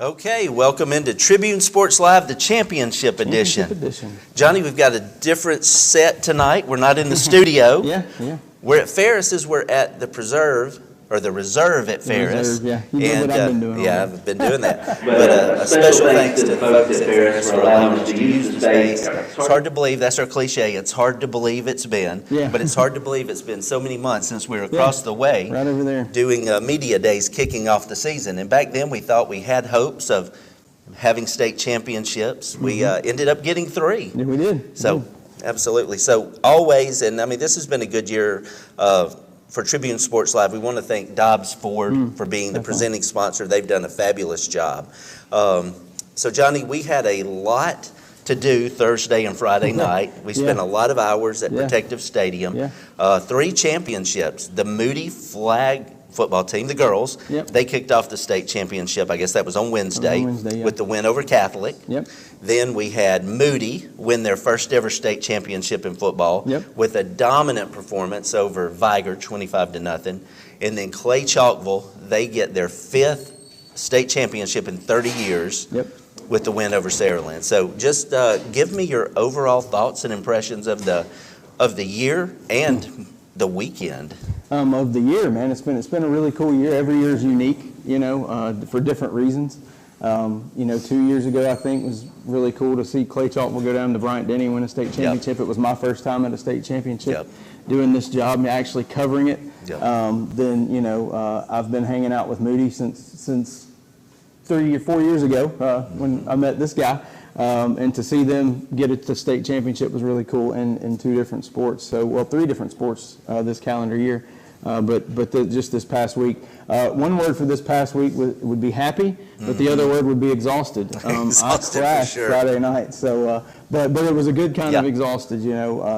Okay, welcome into Tribune Sports Live, the Championship Edition. Johnny, we've got a different set tonight. We're not in the studio. Yeah. We're at Ferris's. We're at the Preserve, or the Reserve at Ferris. Yeah. You know what I've been doing. Yeah, I've been doing that. But a special thanks to the folks at Ferris for allowing us to use the space. It's hard to believe, that's our cliche, it's hard to believe it's been. Yeah. But it's hard to believe it's been so many months since we were across the way. Right over there. Doing media days kicking off the season. And back then we thought we had hopes of having state championships. We ended up getting 3. Yeah, we did. So, absolutely. So always, and I mean, this has been a good year for Tribune Sports Live. We want to thank Dobbs Ford for being the presenting sponsor. They've done a fabulous job. So Johnny, we had a lot to do Thursday and Friday night. We spent a lot of hours at Protective Stadium. 3 championships. The Moody Flag Football team, the girls, they kicked off the state championship. I guess that was on Wednesday, with the win over Catholic. Then we had Moody win their first ever state championship in football with a dominant performance over Viger, 25-0. And then Clay-Chalkville, they get their 5th state championship in 30 years with the win over Saraland. So just give me your overall thoughts and impressions of the year and the weekend. Of the year, man, it's been a really cool year. Every year is unique, for different reasons. 2 years ago, I think, was really cool to see Clay-Chalkville go down to Bryant-Denny and win a state championship. It was my first time at a state championship doing this job, actually covering it. Then, I've been hanging out with Moody since 3 or 4 years ago when I met this guy. And to see them get it to state championship was really cool in 2 different sports. So, 3 different sports this calendar year. Just this past week. One word for this past week would be happy, but the other word would be exhausted. I crashed Friday night, so but it was a good kind of exhausted.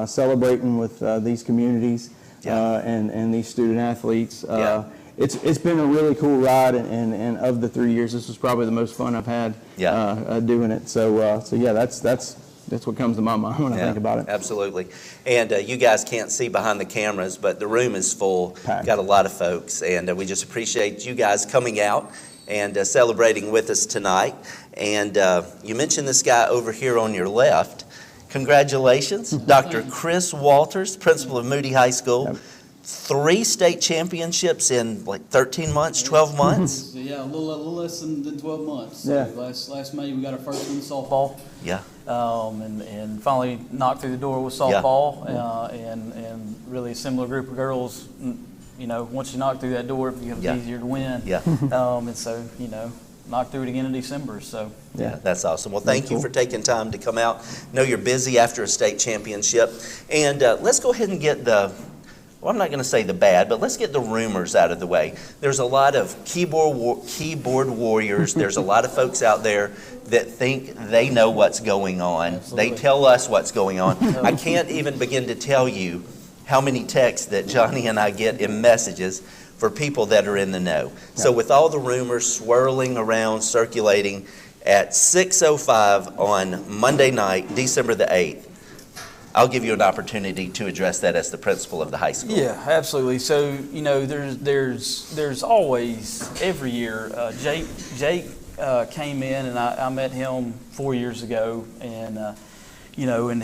Celebrating with these communities and these student athletes. It's been a really cool ride, and of the 3 years, this was probably the most fun I've had doing it. So that's what comes to my mind when I think about it. Absolutely. And you guys can't see behind the cameras, but the room is full. Packed. Got a lot of folks, and we just appreciate you guys coming out and celebrating with us tonight. And you mentioned this guy over here on your left. Congratulations, Dr. Chris Walters, principal of Moody High School. 3 state championships in like 13 months, 12 months? So yeah, a little less than 12 months. So last May we got our first one in softball. And finally knocked through the door with softball. And really a similar group of girls. Once you knock through that door, it becomes easier to win. And so knocked through it again in December. So that's awesome. Well, thank you for taking time to come out. I know you're busy after a state championship, and let's go ahead and get I'm not going to say the bad, but let's get the rumors out of the way. There's a lot of keyboard warriors. There's a lot of folks out there that think they know what's going on. Absolutely. They tell us what's going on. I can't even begin to tell you how many texts that Johnny and I get in messages for people that are in the know. So with all the rumors swirling around, circulating, at 6:05 on Monday night, December the 8th, I'll give you an opportunity to address that as the principal of the high school. Yeah, absolutely. So there's always every year. Jake came in, and I met him 4 years ago, and and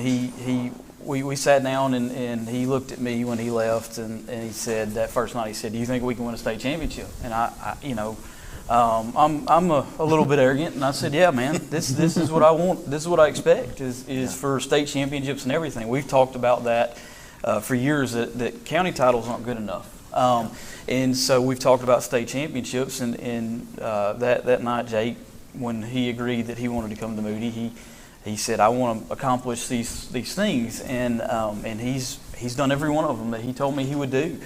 we sat down, and he looked at me when he left, and he said that first night, he said, "Do you think we can win a state championship?" And I'm a little bit arrogant, and I said, "Yeah, man, this is what I want. This is what I expect is for state championships and everything." We've talked about that for years that county titles aren't good enough, and so we've talked about state championships. And that night, Jake, when he agreed that he wanted to come to Moody, he said, "I want to accomplish these things," and he's done every one of them that he told me he would do.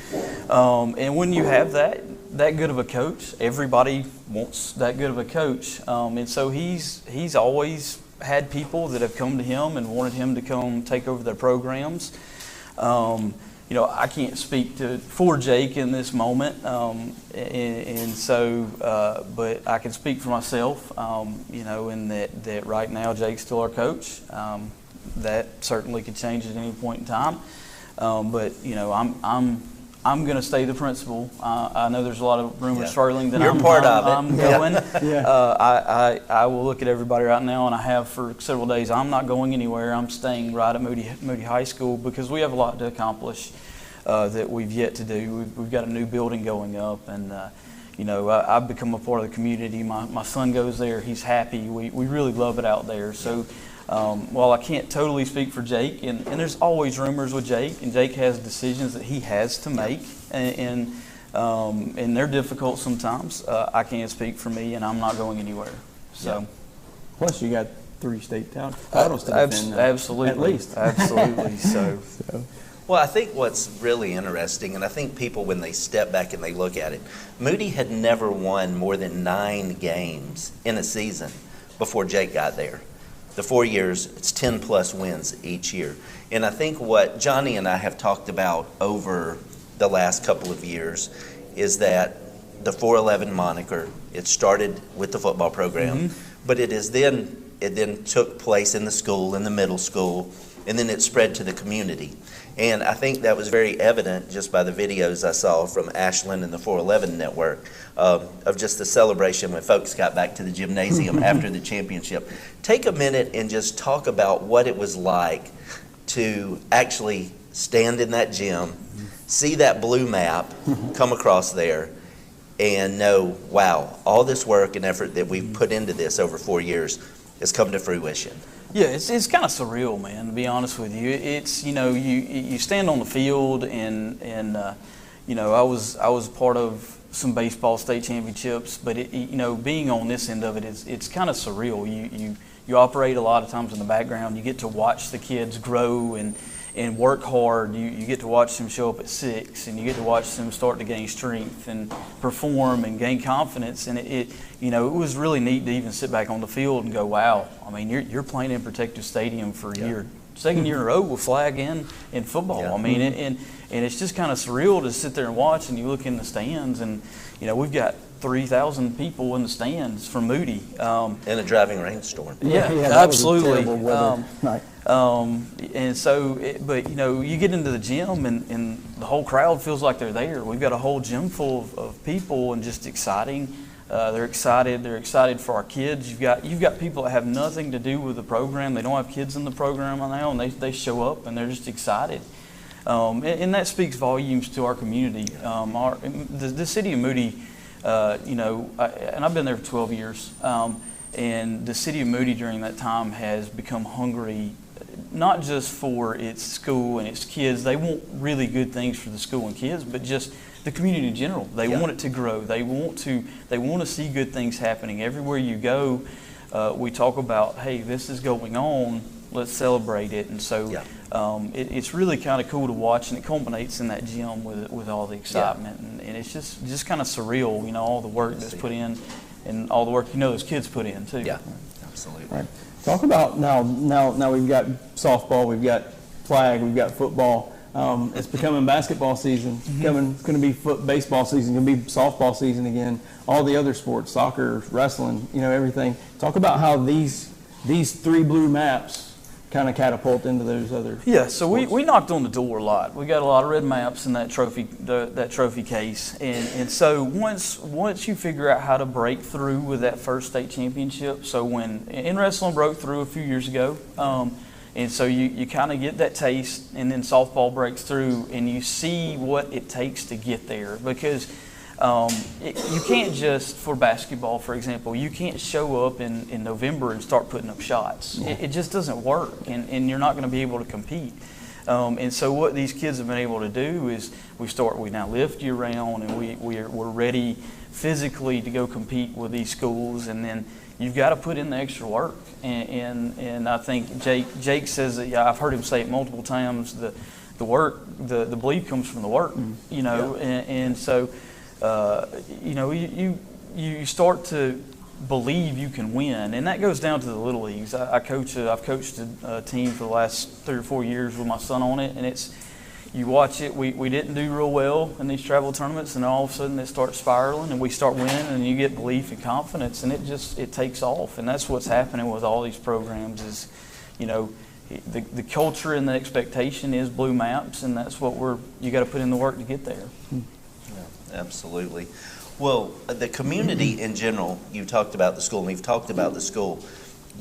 And when you have that good of a coach, everybody wants that good of a coach, and so he's always had people that have come to him and wanted him to come take over their programs. I can't speak for Jake in this moment, but I can speak for myself, in that right now Jake's still our coach. That certainly could change at any point in time. But I'm going to stay the principal. I know there's a lot of rumors swirling that I'm going. I will look at everybody right now, and I have for several days. I'm not going anywhere. I'm staying right at Moody High School because we have a lot to accomplish that we've yet to do. We've got a new building going up, and I've become a part of the community. My son goes there. He's happy. We really love it out there. So. While I can't totally speak for Jake, and there's always rumors with Jake, and Jake has decisions that he has to make, and they're difficult sometimes. I can't speak for me, and I'm not going anywhere. So, plus you got 3 state titles to defend. Absolutely, at least. Absolutely. So. Well, I think what's really interesting, and I think people, when they step back and they look at it, Moody had never won more than 9 games in a season before Jake got there. The 4 years, it's 10-plus wins each year. And I think what Johnny and I have talked about over the last couple of years is that the 411 moniker, it started with the football program, but it then took place in the school, in the middle school, and then it spread to the community. And I think that was very evident just by the videos I saw from Ashland and the 411 network of just the celebration when folks got back to the gymnasium after the championship. Take a minute and just talk about what it was like to actually stand in that gym, see that blue map come across there, and know, wow, all this work and effort that we've put into this over 4 years has come to fruition. Yeah, it's kind of surreal, man, to be honest with you. It's, you stand on the field and I was part of some baseball state championships, but being on this end of it it's kind of surreal. You operate a lot of times in the background. You get to watch the kids grow and work hard. You get to watch them show up at 6, and you get to watch them start to gain strength and perform and gain confidence. And it was really neat to even sit back on the field and go, wow. I mean, you're playing in Protective Stadium for a year, second year in a row with flag in football. Yeah. I mean, and it's just kind of surreal to sit there and watch. And you look in the stands, and we've got 3,000 people in the stands from Moody. In a driving rainstorm. Yeah, absolutely. And so, but you get into the gym and the whole crowd feels like they're there. We've got a whole gym full of people, and just exciting. They're excited. They're excited for our kids. You've got people that have nothing to do with the program. They don't have kids in the program now, and they show up and they're just excited. And that speaks volumes to our community. The city of Moody. And I've been there for 12 years, and the city of Moody during that time has become hungry, not just for its school and its kids. They want really good things for the school and kids, but just the community in general. They want it to grow. They want to see good things happening everywhere you go. We talk about, hey, this is going on. Let's celebrate it. And so it's really kind of cool to watch, and it culminates in that gym with all the excitement. And it's just kind of surreal, all the work that's put in and all the work those kids put in too. Yeah, absolutely. Right. Talk about now we've got softball, we've got flag, we've got football. It's becoming basketball season. It's going to be baseball season. It's going to be softball season again. All the other sports, soccer, wrestling, everything. Talk about how these 3 blue maps kind of catapult into those other. Yeah, so we knocked on the door a lot. We got a lot of red maps in that trophy case, and so once you figure out how to break through with that first state championship. So when in wrestling broke through a few years ago. And so you kind of get that taste, and then softball breaks through, and you see what it takes to get there. Because you can't just, for basketball, for example, you can't show up in November and start putting up shots. It just doesn't work, and you're not going to be able to compete. And so what these kids have been able to do is we now lift year round, and we're ready physically to go compete with these schools, and then you've got to put in the extra work. And I think Jake says that, I've heard him say it multiple times, the work, the belief comes from the work, and so, you start to believe you can win, and that goes down to the little leagues. I've coached a team for the last 3 or 4 years with my son on it, and you watch it. We didn't do real well in these travel tournaments, and then all of a sudden it starts spiraling, and we start winning, and you get belief and confidence, and it takes off. And that's what's happening with all these programs is, the culture and the expectation is blue maps, and that's what you got to put in the work to get there. Yeah, absolutely. Well, the community in general, you talked about the school, and we've talked about the school,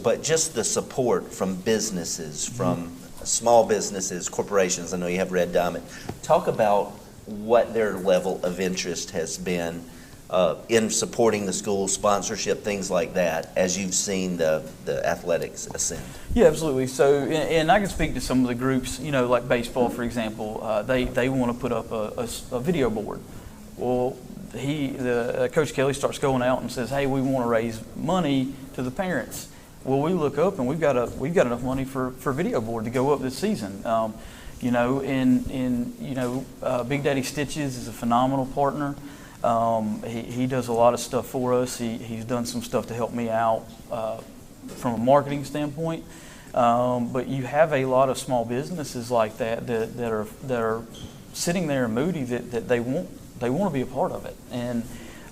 but just the support from businesses, from small businesses, corporations. I know you have Red Diamond. Talk about what their level of interest has been in supporting the school, sponsorship, things like that, as you've seen the athletics ascend. Yeah, absolutely. So, and I can speak to some of the groups, like baseball, for example. They want to put up a video board. Well, Coach Kelly starts going out and says, "Hey, we want to raise money to the parents." Well, we look up and we've got enough money for video board to go up this season. Big Daddy Stitches is a phenomenal partner. He does a lot of stuff for us. He's done some stuff to help me out from a marketing standpoint. But you have a lot of small businesses like that are sitting there in Moody that they want to be a part of it. And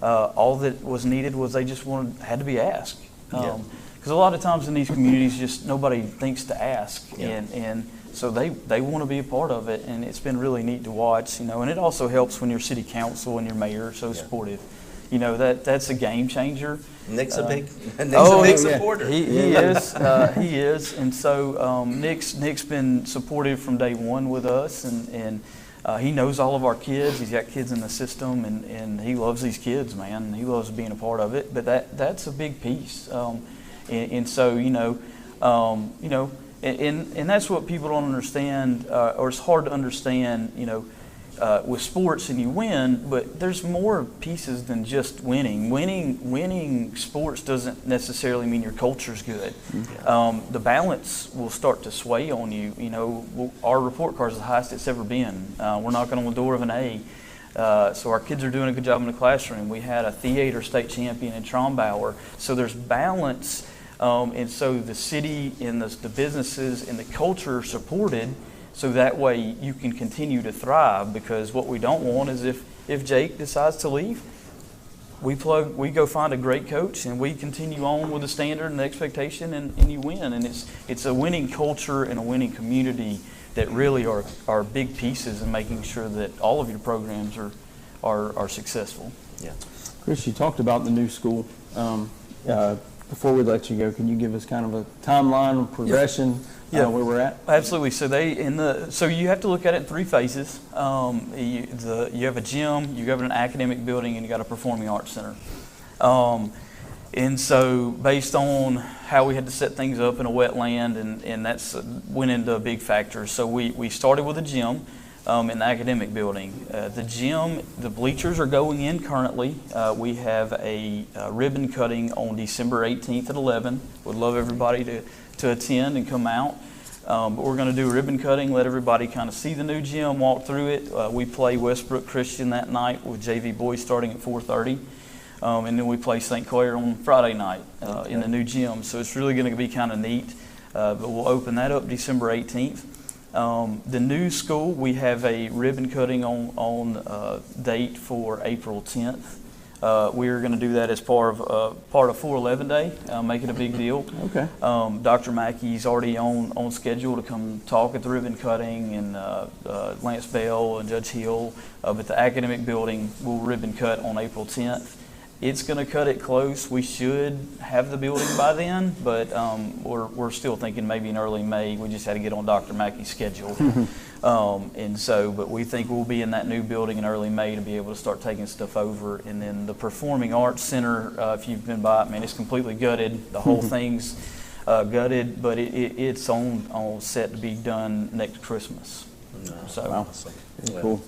all that was needed was they just had to be asked. Because a lot of times in these communities, just nobody thinks to ask, and so they want to be a part of it, and it's been really neat to watch, And it also helps when your city council and your mayor are so supportive. That's a game changer. Nick's a big supporter. He is, he is, and so Nick's been supportive from day one with us, and he knows all of our kids. He's got kids in the system, and he loves these kids, man. He loves being a part of it. But that's a big piece. And so, and that's what people don't understand, or it's hard to understand, with sports, and you win, but there's more pieces than just winning. Winning sports doesn't necessarily mean your culture's good. The balance will start to sway on you. Our report card is the highest it's ever been. We're knocking on the door of an A. So our kids are doing a good job in the classroom. We had a theater state champion in Trombauer. So there's balance. And so the city and the businesses and the culture are supported, so that way you can continue to thrive. Because what we don't want is if Jake decides to leave, we go find a great coach and we continue on with the standard and the expectation, and you win. And it's a winning culture and a winning community that really are big pieces in making sure that all of your programs are successful. Yeah. Chris, you talked about the new school. Before we let you go, can you give us kind of a timeline of progression, where we're at? Absolutely. So you have to look at it in 3 phases. You have a gym, you have an academic building, and you got a performing arts center. And so based on how we had to set things up in a wetland, and that's went into a big factor. So we started with a gym in the academic building. The gym, the bleachers are going in currently. We have a ribbon cutting on December 18th at 11. Would love everybody to attend and come out. But we're going to do a ribbon cutting, let everybody kind of see the new gym, walk through it. We play Westbrook Christian that night with JV boys starting at 4:30. And then we play St. Clair on Friday night in the new gym. So it's really going to be kind of neat. But we'll open that up December 18th. The new school, we have a ribbon cutting on date for April 10th. We're going to do that as part of 411 Day, make it a big deal. Okay. Dr. Mackey's already on schedule to come talk at the ribbon cutting, and Lance Bell and Judge Hill. But the academic building will ribbon cut on April 10th. It's going to cut it close. We should have the building by then, but we're still thinking maybe in early May. We just had to get on Dr. Mackey's schedule. But we think we'll be in that new building in early May to be able to start taking stuff over. And then the Performing Arts Center, if you've been by it, man, it's completely gutted. The whole thing's gutted, but it's on set to be done next Christmas. So, wow. Cool.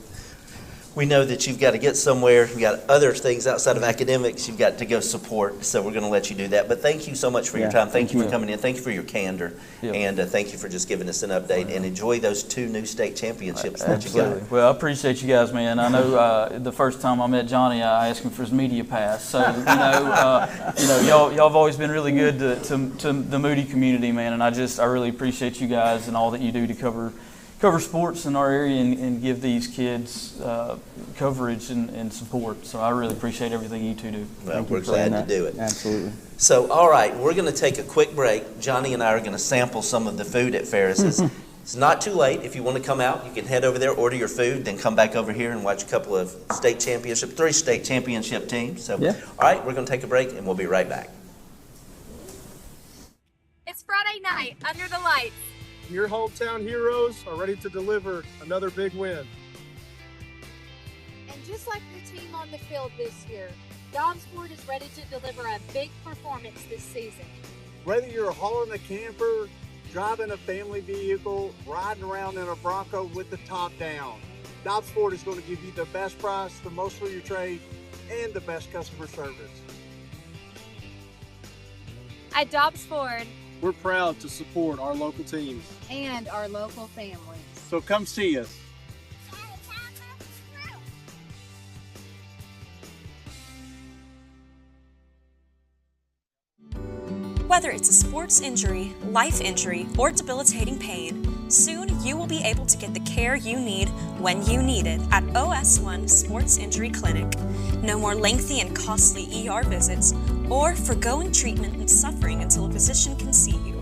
we know that you've got to get somewhere. You've got other things outside of academics you've got to go support, so we're going to let you do that. But thank you so much for your time. Thank you for coming in. Thank you for your candor. And thank you for just giving us an update. And enjoy those 2 new state championships that you got. Well, I appreciate you guys, man. I know the first time I met Johnny, I asked him for his media pass. So, y'all have always been really good to the Moody community, man. And I really appreciate you guys and all that you do to cover sports in our area and give these kids coverage and support. So I really appreciate everything you two do. Well, we're glad to do it. Absolutely. So, all right, we're going to take a quick break. Johnny and I are going to sample some of the food at Ferris's. It's not too late. If you want to come out, you can head over there, order your food, then come back over here and watch a couple of 3 state championship teams. So, all right, we're going to take a break, and we'll be right back. It's Friday night under the lights. Your hometown heroes are ready to deliver another big win. And just like the team on the field this year, Dobbsport is ready to deliver a big performance this season. Whether you're hauling a camper, driving a family vehicle, riding around in a Bronco with the top down, Dobbsport is going to give you the best price, the most for your trade, and the best customer service. At Dobbsport, we're proud to support our local teams and our local families. So come see us. Whether it's a sports injury, life injury, or debilitating pain, soon you will be able to get the care you need when you need it at OS1 Sports Injury Clinic. No more lengthy and costly ER visits or forgoing treatment and suffering until a physician can see you.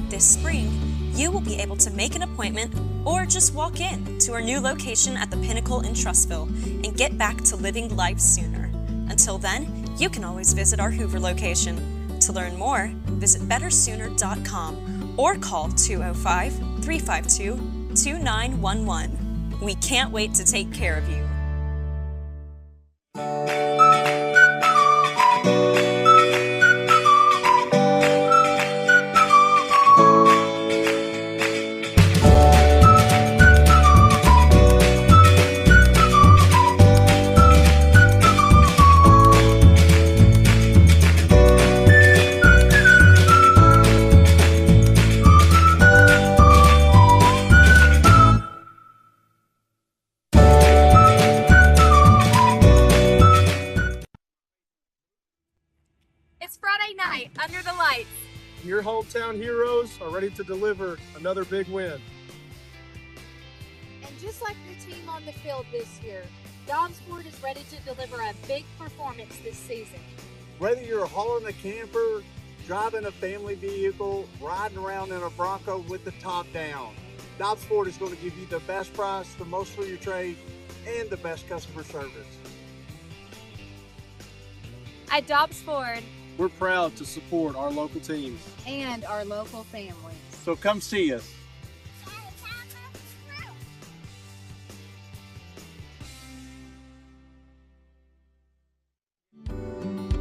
This spring, you will be able to make an appointment or just walk in to our new location at the Pinnacle in Trussville and get back to living life sooner. Until then, you can always visit our Hoover location. To learn more, visit bettersooner.com or call 205-352-2911. We can't wait to take care of you. It's Friday night under the lights. Your hometown heroes are ready to deliver another big win. And just like the team on the field this year, Dobbsport is ready to deliver a big performance this season. Whether you're hauling a camper, driving a family vehicle, riding around in a Bronco with the top down, Dobbsport is going to give you the best price, the most for your trade, and the best customer service. At Dobbsport, we're proud to support our local teams and our local families. So come see us.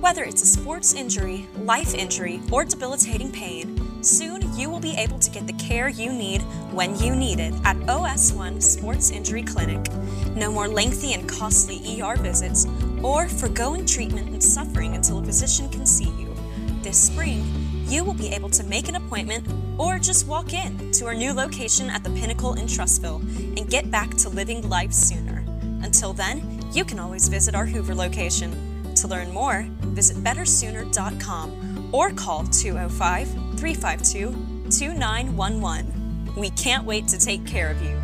Whether it's a sports injury, life injury, or debilitating pain, soon you will be able to get the care you need when you need it at OS1 Sports Injury Clinic. No more lengthy and costly ER visits or forgoing treatment and suffering until a physician can see you. This spring, you will be able to make an appointment or just walk in to our new location at the Pinnacle in Trussville and get back to living life sooner. Until then, you can always visit our Hoover location. To learn more, visit bettersooner.com or call 205-352-2911. We can't wait to take care of you.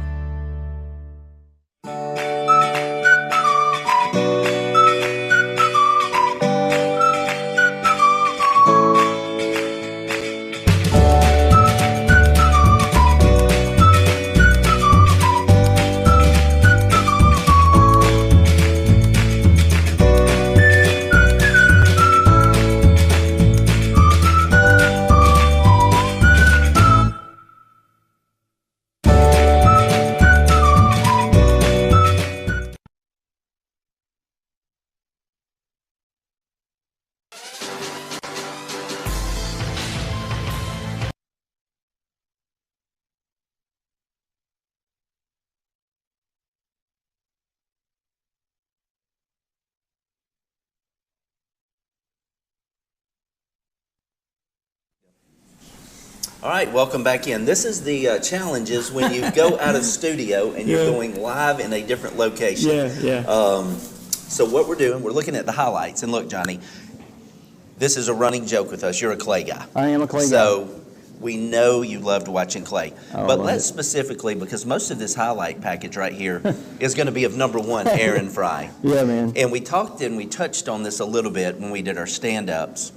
All right, welcome back in. This is the challenges when you go out of studio and you're going live in a different location. So what we're doing, we're looking at the highlights. And look, Johnny, this is a running joke with us. You're a Clay guy. I am a Clay guy. So we know you loved watching Clay. But let's it. specifically, because most of this highlight package right here is going to be of number one, Aaron Fry. Yeah, man. And we talked and we touched on this a little bit when we did our stand-ups.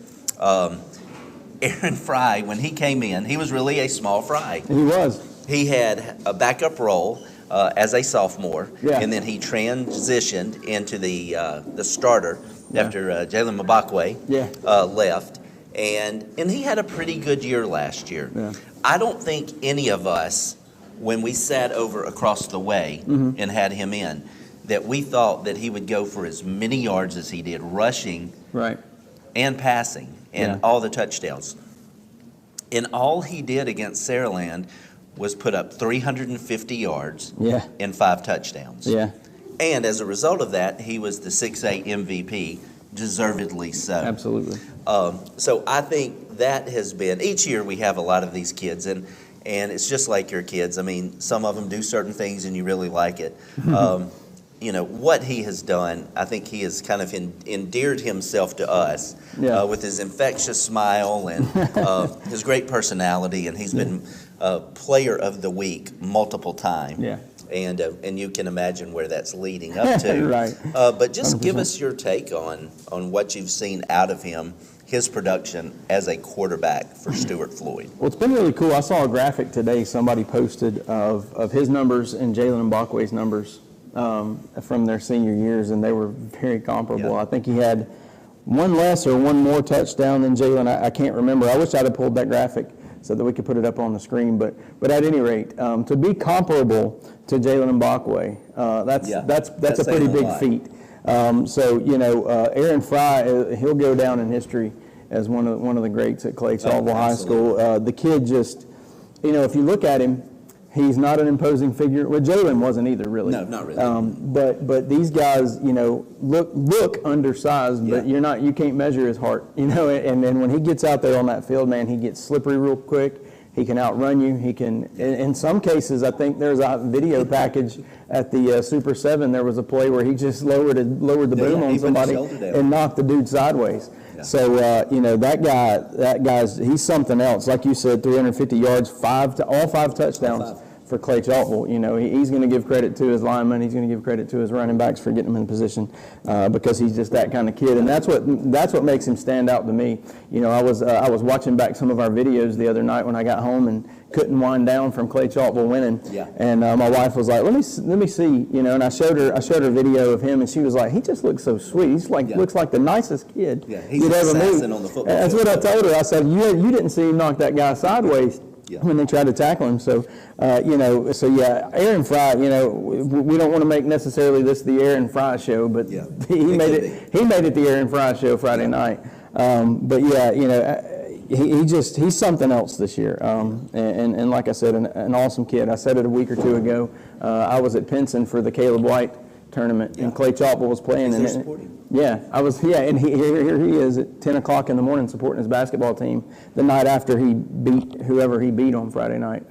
Aaron Fry, when he came in, he was really a small fry. He was. He had a backup role as a sophomore, and then he transitioned into the starter after Jalen Mbakwe left. And he had a pretty good year last year. Yeah. I don't think any of us, when we sat over across the way and had him in, that we thought that he would go for as many yards as he did, rushing and passing, and all the touchdowns. And all he did against Saraland was put up 350 yards and 5 touchdowns. And as a result of that, he was the 6A MVP, deservedly so. Absolutely. So I think that has been, each year we have a lot of these kids, and it's just like your kids. I mean, some of them do certain things and you really like it. You know, what he has done, I think he has kind of endeared himself to us with his infectious smile and his great personality, and he's been Player of the Week multiple times. And you can imagine where that's leading up to. But just 100%. Give us your take on what you've seen out of him, his production as a quarterback for Stuart Floyd. Well, it's been really cool. I saw a graphic today somebody posted of his numbers and Jalen Mbakwe's numbers from their senior years, and they were very comparable. I think he had one less or one more touchdown than Jalen. I can't remember. I wish I'd have pulled that graphic so that we could put it up on the screen. But at any rate, to be comparable to Jalen Mbakwe, that's a pretty big feat. So you know, Aaron Fry, he'll go down in history as one of the greats at Clay-Chalkville High School. The kid just, you know, if you look at him, he's not an imposing figure. Well, Jalen wasn't either, really. No, not really. But these guys, you know, look undersized, but you can't measure his heart, you know. And then when he gets out there on that field, man, he gets slippery real quick. He can outrun you. He can. In some cases, I think there's a video package at the Super 7. There was a play where he just lowered the boom on somebody and knocked the dude sideways. So you know, that guy's he's something else. Like you said, 350 yards, all five touchdowns for Clay-Chalkville. You know, he's going to give credit to his linemen. He's going to give credit to his running backs for getting him in position because he's just that kind of kid. And that's what makes him stand out to me. You know, I was watching back some of our videos the other night when I got home and couldn't wind down from Clay-Chalkville winning. And my wife was like, let me see, you know, and I showed her video of him, and she was like, he just looks so sweet. He's like looks like the nicest kid you'd ever meet. On the football That's field. what I told her. I said, you didn't see him knock that guy sideways when they tried to tackle him. So, you know, Aaron Fry, you know, we don't want to make necessarily this the Aaron Fry show, but he made it the Aaron Fry show Friday night. But yeah, you know, he's something else this year. And like I said, an awesome kid. I said it a week or two ago. I was at Pinson for the Caleb White tournament, and Clay-Chalkville was playing. I was. And here he is at 10 o'clock in the morning supporting his basketball team the night after he beat whoever he beat on Friday night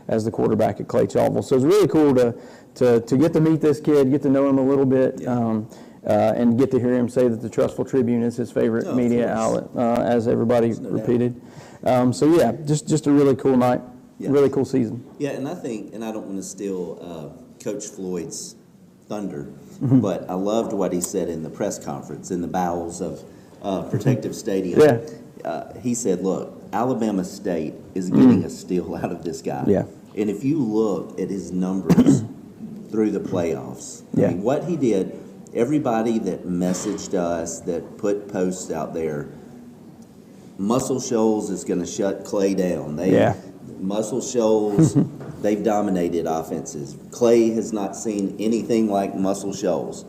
as the quarterback at Clay-Chalkville. So it's really cool to get to meet this kid, get to know him a little bit, and get to hear him say that the Trustful Tribune is his favorite media outlet, as everybody repeated. So yeah, just a really cool night, really cool season. Yeah, and I think, and I don't want to steal Coach Floyd's thunder, but I loved what he said in the press conference in the bowels of Protective Stadium. He said, look, Alabama State is getting a steal out of this guy. And if you look at his numbers through the playoffs, I mean, what he did, everybody that messaged us, that put posts out there, Muscle Shoals is going to shut Clay down. Muscle Shoals, they've dominated offenses. Clay has not seen anything like Muscle Shoals.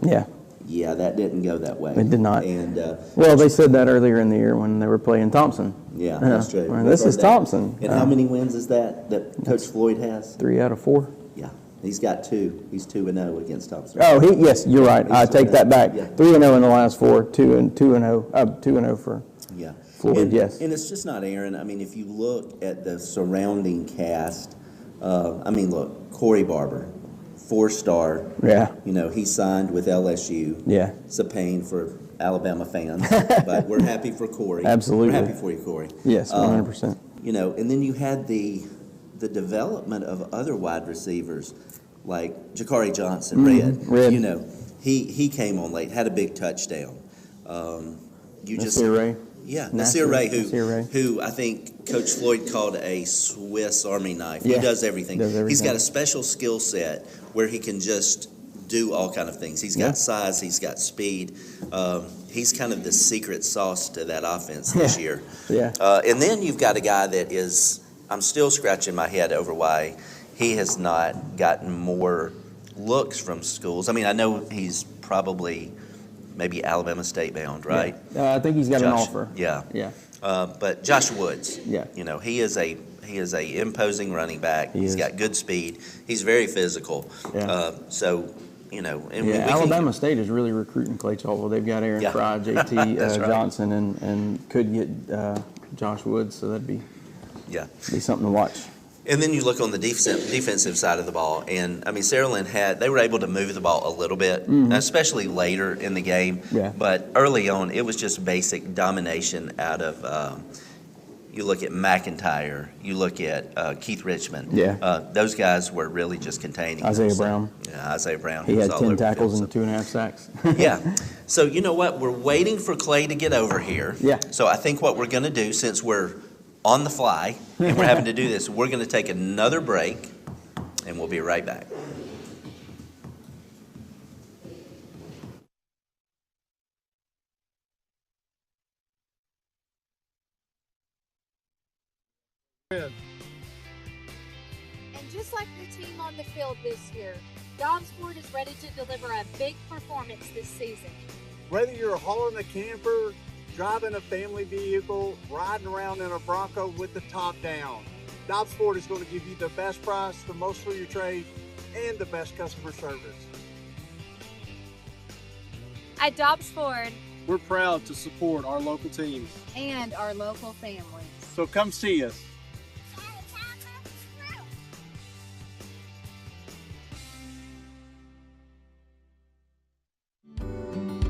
Yeah, that didn't go that way. It did not. And well, they said that earlier in the year when they were playing Thompson. Yeah, that's true. Well, this is Thompson. And how many wins is that Coach Floyd has? 3 out of 4. Yeah, he's got 2. He's 2-0 against Thompson. Oh, yes, you're right. I take that back. 3-0 in the last 4. 2-0 for Floyd, yes. And it's just not Aaron. I mean, if you look at the surrounding cast, look, Corey Barber, 4-star. Yeah. You know, he signed with LSU. Yeah. It's a pain for Alabama fans, but we're happy for Corey. Absolutely. We're happy for you, Corey. Yes, 100%. You know, and then you had the development of other wide receivers like Jakari Johnson, Red. You know, he came on late, had a big touchdown. Nasir Ray. Yeah, Nasir Ray, Nasir Ray. who I think Coach Floyd called a Swiss Army knife. Yeah, He does everything. He's got a everything. special skill set where he can just do all kind of things. He's got size, he's got speed. He's kind of the secret sauce to that offense this year. Yeah. And then you've got a guy that is, I'm still scratching my head over why he has not gotten more looks from schools. I mean, I know he's probably maybe Alabama State bound, right? I think he's got an offer. Yeah. Yeah. But Josh Woods, Yeah. you know, he is a imposing running back. He He's is. got good speed. He's very physical. Yeah. So, you know, and Yeah, Alabama State is really recruiting Clay-Chalkville. They've got Aaron Yeah. Fry, JT That's right. Johnson, and could get Josh Woods, so that'd be something to watch. And then you look on the defensive side of the ball, and I mean, Saraland they were able to move the ball a little bit, especially later in the game. Yeah. But early on, it was just basic domination out of. You look at McIntyre, you look at Keith Richmond. Yeah. Those guys were really just containing Isaiah them. Brown. Yeah, Isaiah Brown. He was had all 10 over the tackles field, and 2.5 sacks. yeah. So you know what? We're waiting for Clay to get over here. Yeah. So I think what we're going to do, since we're on the fly and we're having to do this, we're going to take another break, and we'll be right back. And just like the team on the field this year, Dobbsport is ready to deliver a big performance this season. Whether you're hauling a camper, driving a family vehicle, riding around in a Bronco with the top down, Dobbsport is going to give you the best price, the most for your trade, and the best customer service. At Dobbsport We're proud to support our local teams. and our local families. So come see us.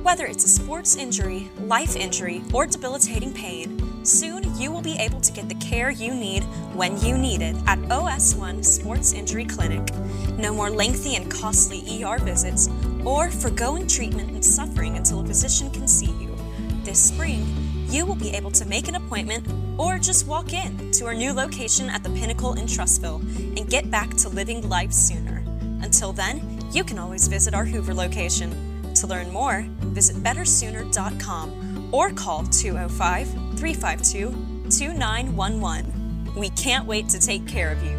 Whether it's a sports injury, life injury, or debilitating pain, soon you will be able to get the care you need when you need it at OS1 Sports Injury Clinic. No more lengthy and costly ER visits or forgoing treatment and suffering until a physician can see you. This spring, you will be able to make an appointment or just walk in to our new location at the Pinnacle in Trussville and get back to living life sooner. Until then, you can always visit our Hoover location. To learn more, visit bettersooner.com or call 205-352-2911. We can't wait to take care of you.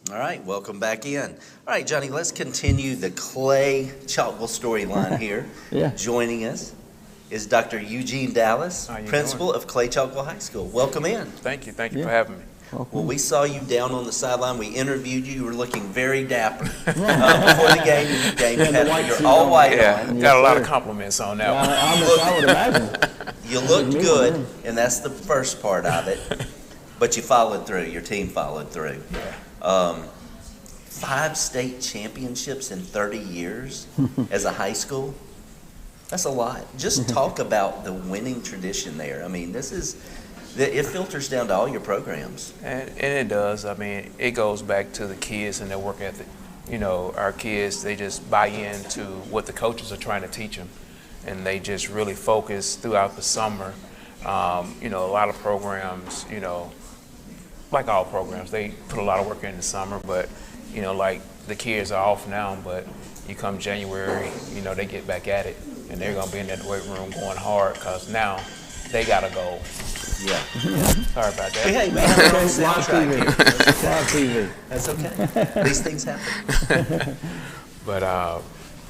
All right, welcome back in. All right, Johnny, let's continue the Clay-Chalkville storyline here. Yeah. Joining us is Dr. Eugene Dallas, How you principal of Clay-Chalkville High School. Welcome in. Thank you for Yeah. having me. Well, we saw you down on the sideline. We interviewed you. You were looking very dapper before the game. You had your all white Yeah, on. got a lot of sir. compliments on that I would imagine. You looked good, and that's the first part of it. But you followed through. Your team followed through. 5 state championships in 30 years as a high school. That's a lot. Just talk about the winning tradition there. I mean, it filters down to all your programs. And it does. I mean, it goes back to the kids and their work ethic. You know, our kids, they just buy into what the coaches are trying to teach them. And they just really focus throughout the summer. You know, a lot of programs, you know, like all programs, they put a lot of work in the summer, but, you know, like the kids are off now, but, you come January, you know, they get back at it, and they're going to be in that weight room going hard because now they got a goal. Yeah. Sorry about that. Hey, man, we're on soundtrack. Live TV. That's okay. These things happen. But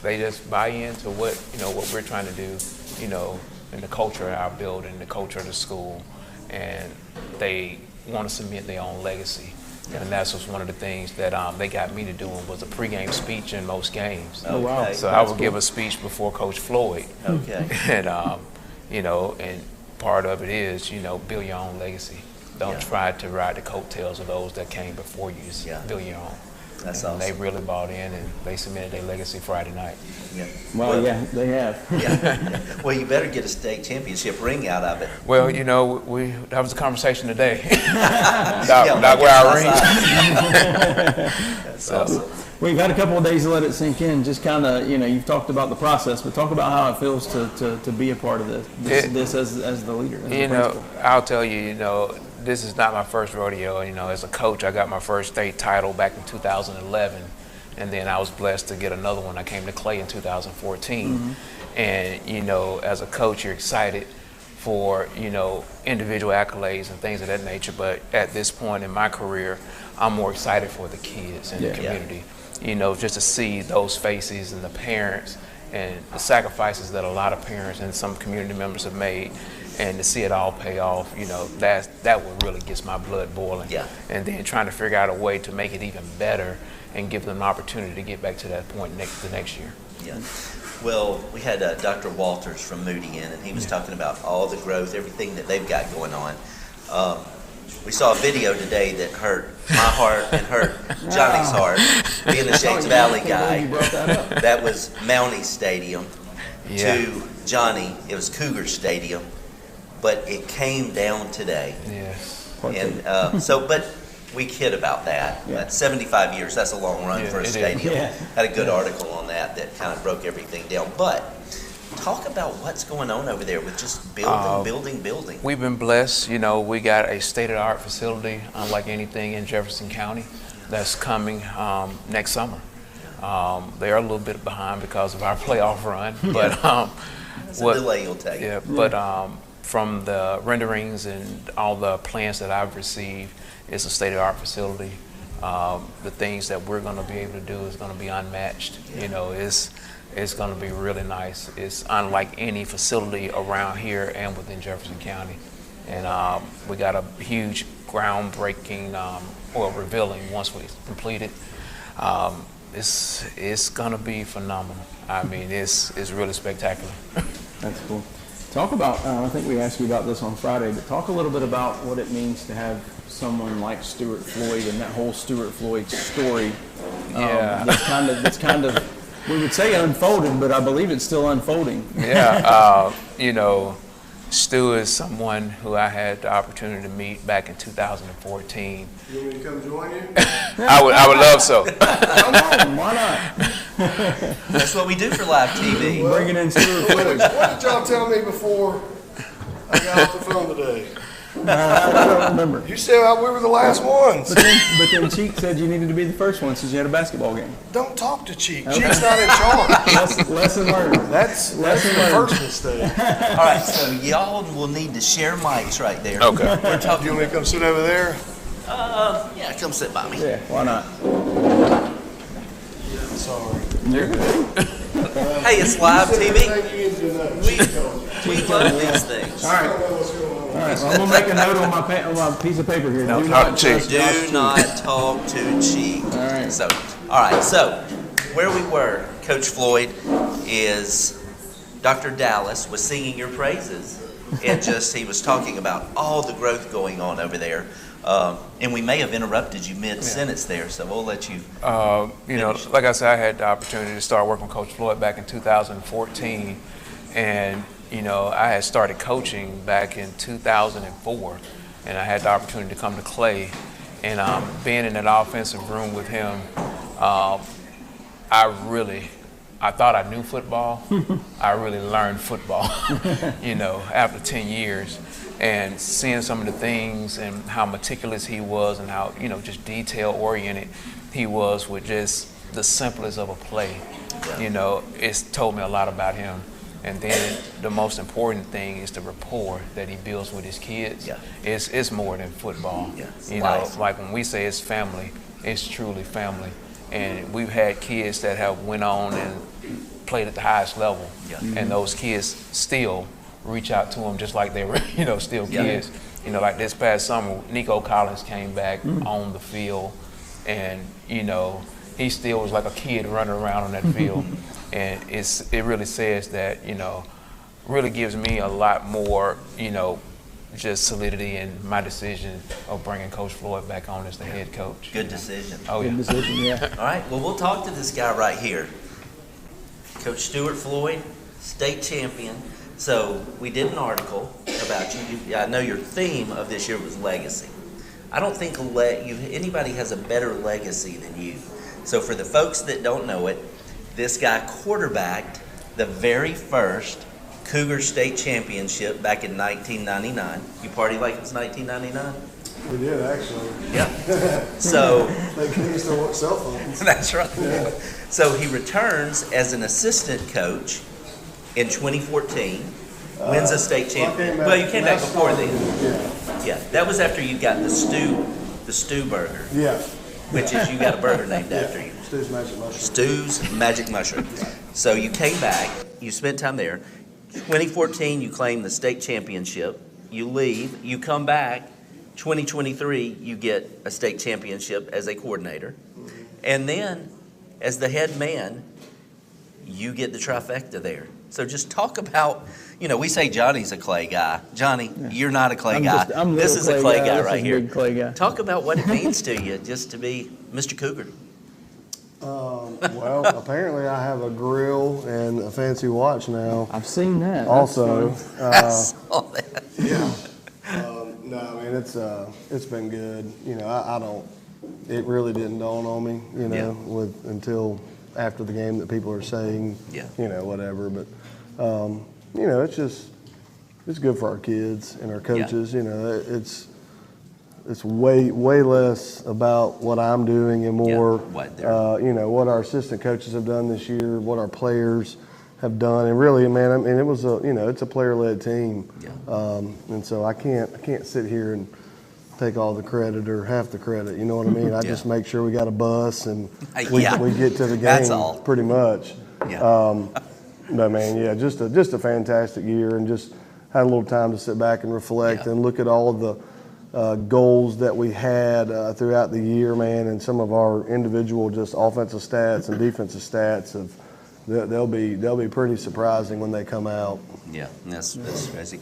they just buy into what, you know, what we're trying to do, you know, in the culture of our building, the culture of the school, and they want to cement their own legacy. And that's was one of the things that they got me to doing was a pregame speech in most games. Oh, wow. Okay. So I would give a speech before Coach Floyd. Okay. And, you know, and part of it is, you know, build your own legacy. Don't Yeah. try to ride the coattails of those that came before you. Just Yeah. build your own. That's And they awesome. really bought in, and they cemented their legacy Friday night. Yeah. Well, yeah, they have. Yeah. Well, you better get a state championship ring out of it. Well, you know, that was a conversation today. Yeah, not where I ring. That's awesome. We've had a couple of days to let it sink in. Just kind of, you know, you've talked about the process, but talk about how it feels to be a part of this as the leader. As You the know, principal. I'll tell you, you know, this is not my first rodeo. You know, as a coach, I got my first state title back in 2011, and then I was blessed to get another one. I came to Clay in 2014, and you know, as a coach, you're excited for, you know, individual accolades and things of that nature. But at this point in my career, I'm more excited for the kids and the community. You know, just to see those faces and the parents and the sacrifices that a lot of parents and some community members have made, and to see it all pay off, you know, that what really gets my blood boiling. Yeah. And then trying to figure out a way to make it even better and give them an opportunity to get back to that point the next year. Yeah. Well, we had Dr. Walters from Moody in, and he was talking about all the growth, everything that they've got going on. We saw a video today that hurt my heart and hurt Johnny's heart, being a Shades Valley guy. You brought that up. That was Mountie Stadium. Yeah. To Johnny, it was Cougar Stadium. But it came down today. Yes. And but we kid about that. Yeah. That's 75 years, that's a long run Yeah, for a it is. stadium. Yeah. Had a good article on that kind of broke everything down. But talk about what's going on over there with just building. We've been blessed. You know, we got a state-of-the-art facility, unlike anything in Jefferson County, that's coming next summer. They are a little bit behind because of our playoff run, but It's a delay you'll take. yeah, but from the renderings and all the plans that I've received, it's a state-of-the-art facility. The things that we're going to be able to do is going to be unmatched. You know, it's going to be really nice. It's unlike any facility around here and within Jefferson County. And we got a huge groundbreaking, revealing once we complete it. It's going to be phenomenal. I mean, it's really spectacular. That's cool. Talk about, I think we asked you about this on Friday, but talk a little bit about what it means to have someone like Stuart Floyd and that whole Stuart Floyd story. Yeah. That's kind of, we would say unfolded, but I believe it's still unfolding. Yeah, you know, Stu is someone who I had the opportunity to meet back in 2014. You want me to come join you? I would love so. Come on, why not? That's what we do for live TV. Bringing in Stuart Floyd. What did y'all tell me before I got off the phone today? I don't remember. You said we were the last ones. But then Cheek said you needed to be the first one since you had a basketball game. Don't talk to Cheek. Okay. Cheek's not in charge. Lesson learned. That's the first mistake. All right, so y'all will need to share mics right there. Okay. We're Do you talking. want me to come sit over there? Yeah, come sit by me. Yeah, why not? Sorry. Hey, it's live TV. Everything you need to know. We love these things. All right. I don't know what's going on. All right, well, I'm gonna make a note on my piece of paper here. No, Do talk not to trust Cheek. Josh Do Cheek. not talk to Cheek. All right. So, all right. So, where we were, Coach Floyd, is Dr. Dallas was singing your praises, and he was talking about all the growth going on over there. And we may have interrupted you mid-sentence there, so we'll let you. You know, like I said, I had the opportunity to start working with Coach Floyd back in 2014, and you know, I had started coaching back in 2004, and I had the opportunity to come to Clay, and being in that offensive room with him, I thought I knew football. I really learned football, you know, after 10 years. And seeing some of the things and how meticulous he was and how, you know, just detail-oriented he was with just the simplest of a play. you know, it's told me a lot about him. And then the most important thing is the rapport that he builds with his kids. Yeah. It's more than football. Yeah. You know, like when we say it's family, it's truly family. And we've had kids that have went on and played at the highest level. Yeah. And those kids still reach out to them just like they were, you know, still kids. You know, like this past summer, Nico Collins came back on the field, and, you know, he still was like a kid running around on that field. And it really says that, you know, really gives me a lot more, you know, just solidity in my decision of bringing Coach Floyd back on as the head coach. Good decision. Oh, yeah. Good decision, yeah. All right, well, we'll talk to this guy right here. Coach Stuart Floyd, state champion. So we did an article about you. I know your theme of this year was legacy. I don't think anybody has a better legacy than you. So for the folks that don't know it, this guy quarterbacked the very first Cougar State Championship back in 1999. You party like it was 1999? We did, actually. Yeah. So They used to work cell phones. that's right. Yeah. So he returns as an assistant coach in 2014, wins a state championship. Well, you came back before then. Yeah, that was after you got the stew burger. Yeah. Which is you got a burger named after you. Stu's Magic Mushroom. Stu's Magic Mushroom. So you came back, you spent time there. 2014, you claim the state championship. You leave, you come back. 2023, you get a state championship as a coordinator. And then, as the head man, you get the trifecta there. So just talk about, you know, we say Johnny's a Clay guy. Johnny, you're not a Clay guy. This is a Clay guy right here. Big Clay guy. Talk about what it means to you just to be Mr. Cougar. Well, apparently I have a grill and a fancy watch now. I've seen that. Also, I saw that. yeah. No, I mean it's been good. You know, I don't. It really didn't dawn on me. You know, until after the game that people are saying. Yeah. You know, whatever. But you know, it's good for our kids and our coaches. You know, it's way less about what I'm doing and more, you know, what our assistant coaches have done this year, what our players have done, and really, man, I mean, it was it's a player-led team, and so I can't sit here and take all the credit or half the credit. You know what I mean? I just make sure we got a bus and we get to the game pretty much. But man, yeah, just a fantastic year, and just had a little time to sit back and reflect and look at all of the goals that we had throughout the year, man, and some of our individual just offensive stats and defensive stats they'll be pretty surprising when they come out. Yeah, that's crazy.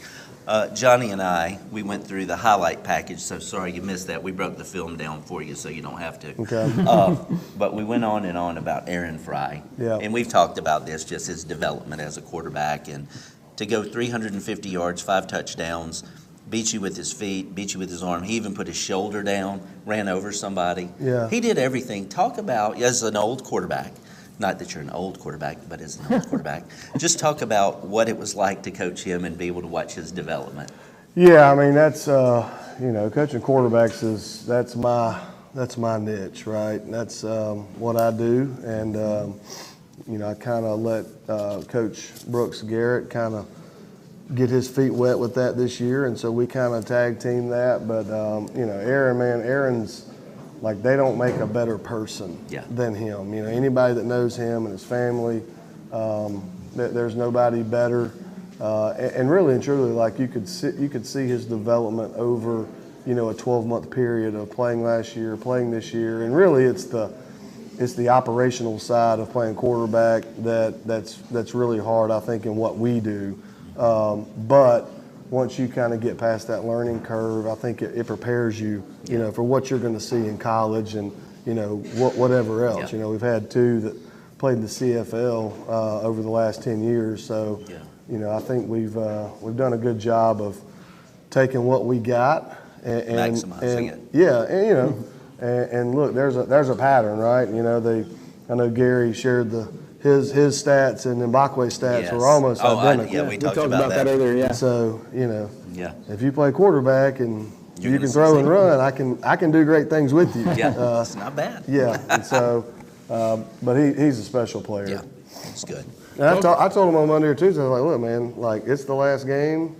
Johnny and I, we went through the highlight package, so sorry you missed that. We broke the film down for you so you don't have to. Okay. But we went on and on about Aaron Fry. Yeah. And we've talked about this, just his development as a quarterback, and to go 350 yards, 5 touchdowns, beat you with his feet, beat you with his arm. He even put his shoulder down, ran over somebody. Yeah. He did everything. Talk about, as an old quarterback, not that you're an old quarterback, but as an old quarterback, just talk about what it was like to coach him and be able to watch his development. Yeah, I mean, that's, you know, coaching quarterbacks that's my niche, right? That's what I do. And, you know, I kind of let Coach Brooks Garrett kind of get his feet wet with that this year, and so we kind of tag team that. But you know, Aaron's like, they don't make a better person than him. You know, anybody that knows him and his family, there's nobody better. And really and truly, like, you could see his development over, you know, a 12-month period of playing last year, playing this year, and really it's the operational side of playing quarterback that's really hard, I think, in what we do. But once you kind of get past that learning curve, I think it prepares you, you know, for what you're going to see in college and, you know, whatever else. You know, we've had 2 that played in the CFL over the last 10 years, so you know, I think we've done a good job of taking what we got and maximizing it. Yeah, and you know, and look, there's a pattern, right? You know, I know Gary shared his stats and Mbakwe's stats were almost identical. We talked about that earlier. So, you know, if you play quarterback and you can throw and run, I can do great things with you. It's not bad. Yeah, and so, but he's a special player. It's good. And I told him on Monday or Tuesday, I was like, look, man, like, it's the last game.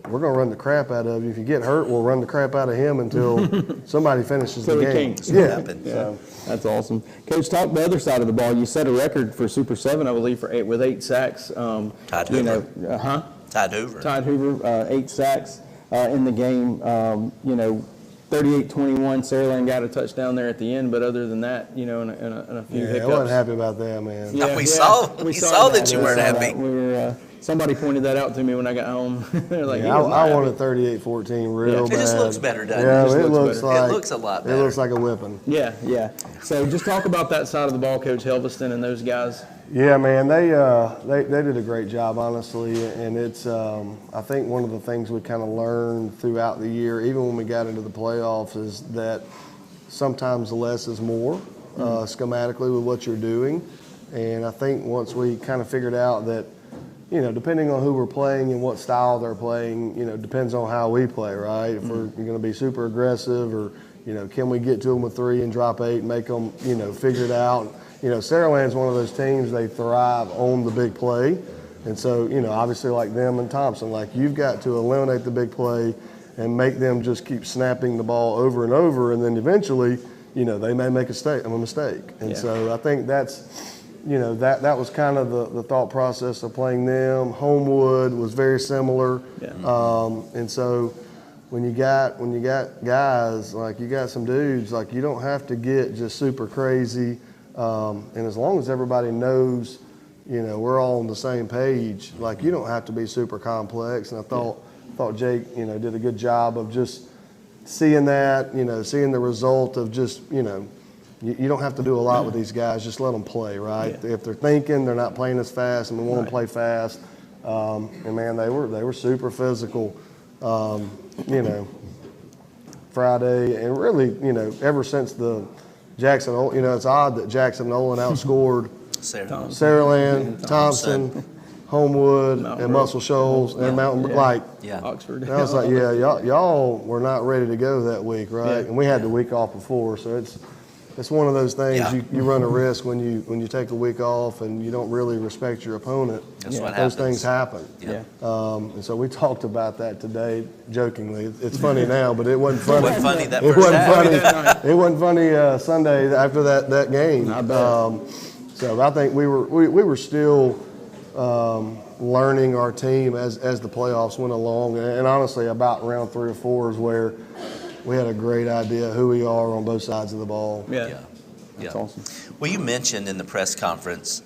We're going to run the crap out of you. If you get hurt, we'll run the crap out of him until somebody finishes the game. Yeah. So that's awesome. Coach, talk the other side of the ball. You set a record for Super 7, I believe, with 8 sacks. Todd Hoover. Todd Hoover. Todd Hoover, 8 sacks in the game. 38-21. Saraland got a touchdown there at the end, but other than that, and a few hiccups. I wasn't happy about that, man. Yeah, we saw that you weren't happy. Somebody pointed that out to me when I got home. They're like, I wanted 38-14 real bad. It just looks better, doesn't it? It looks like, it looks a lot better. It looks like a whipping. Yeah. So just talk about that side of the ball, Coach Helveston and those guys. Yeah, man, they did a great job, honestly, and it's I think one of the things we kind of learned throughout the year, even when we got into the playoffs, is that sometimes less is more schematically with what you're doing, and I think once we kind of figured out that, depending on who we're playing and what style they're playing, depends on how we play, right? If we're going to be super aggressive, or can we get to them with 3 and drop 8 and make them figure it out. Saraland's one of those teams, they thrive on the big play. And so, obviously like them and Thompson, like, you've got to eliminate the big play and make them just keep snapping the ball over and over. And then eventually, they may make a mistake. And so I think that's, that was kind of the thought process of playing them. Homewood was very similar. And so when you got guys, like, you got some dudes, like, you don't have to get just super crazy. And as long as everybody knows, we're all on the same page, like, you don't have to be super complex. And I thought Jake, did a good job of just seeing that, seeing the result of just, you don't have to do a lot with these guys. Just let them play, right? If they're thinking, they're not playing as fast, and we want to play fast. And man, they were super physical, Friday, and really, ever since the Jackson, it's odd that Jackson Nolan outscored Saraland, Thompson, Homewood, and Muscle Shoals, and Mountain, Oxford. And I was like, y'all were not ready to go that week, right? And we had the week off before, so it's one of those things you run a risk when you take a week off and you don't really respect your opponent. That's what happens. Those things happen. And so we talked about that today, jokingly. It's funny now, but it wasn't funny. It wasn't funny that first half. It wasn't funny Sunday after that game. I bet. So I think we were still learning our team as the playoffs went along, and honestly, about round 3 or 4 is where we had a great idea who we are on both sides of the ball. That's awesome. Well, you mentioned in the press conference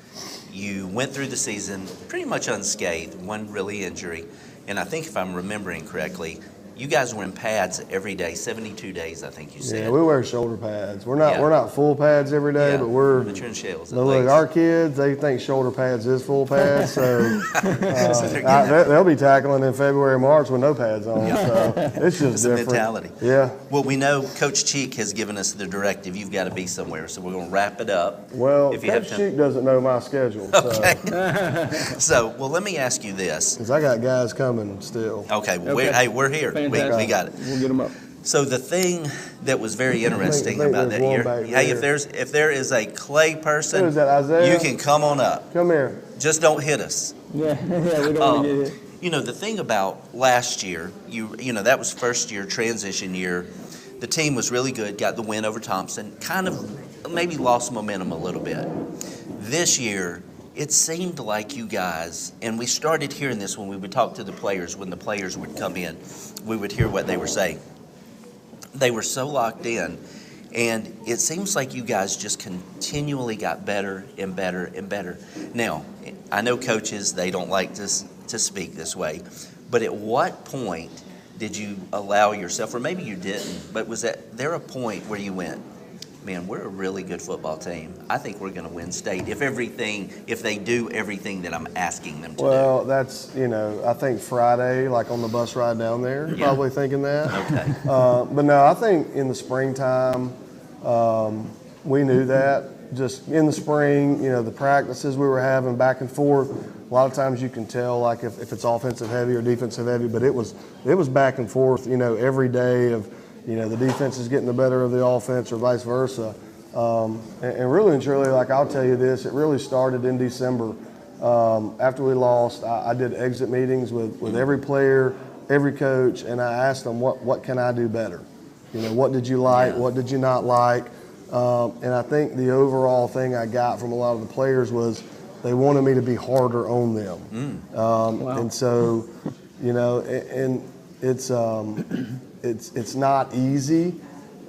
you went through the season pretty much unscathed, one really injury, and I think if I'm remembering correctly, you guys were in pads every day, 72 days, I think you said. Yeah, we wear shoulder pads. We're not full pads every day, but we're. But you're in shells. But look, our kids, they think shoulder pads is full pads, so they'll be tackling in February, March with no pads on. So it's just it's different. a mentality. Yeah. Well, we know Coach Cheek has given us the directive. You've got to be somewhere, so we're going to wrap it up. Well, if you Coach Cheek doesn't know my schedule. Okay. So, well, let me ask you this. Because I got guys coming still. Okay. Well, we're here. We got it. We'll get them up. So the thing that was very interesting about that year, hey, if there is a Clay person, is that, Isaiah? You can come on up. Come here. Just don't hit us. Yeah, we don't want to get hit. The thing about last year, that was first year, transition year. The team was really good, got the win over Thompson, kind of maybe lost momentum a little bit. This year, it seemed like you guys, and we started hearing this when we would talk to the players, when the players would come in, we would hear what they were saying. They were so locked in, and it seems like you guys just continually got better and better and better. Now, I know coaches, they don't like to speak this way, but at what point did you allow yourself, or maybe you didn't, but was there a point where you went, man, we're a really good football team. I think we're going to win state if they do everything that I'm asking them to do. Well, that's, I think Friday, like on the bus ride down there, you're probably thinking that. Okay. But no, I think in the springtime, we knew that. Just in the spring, the practices we were having back and forth, a lot of times you can tell, like if it's offensive heavy or defensive heavy, but it was back and forth, every day of, the defense is getting the better of the offense or vice versa. And really and truly, like I'll tell you this, it really started in December. After we lost, I did exit meetings with every player, every coach, and I asked them, what can I do better? What did you like? What did you not like? And I think the overall thing I got from a lot of the players was they wanted me to be harder on them. Wow. And so, and it's not easy,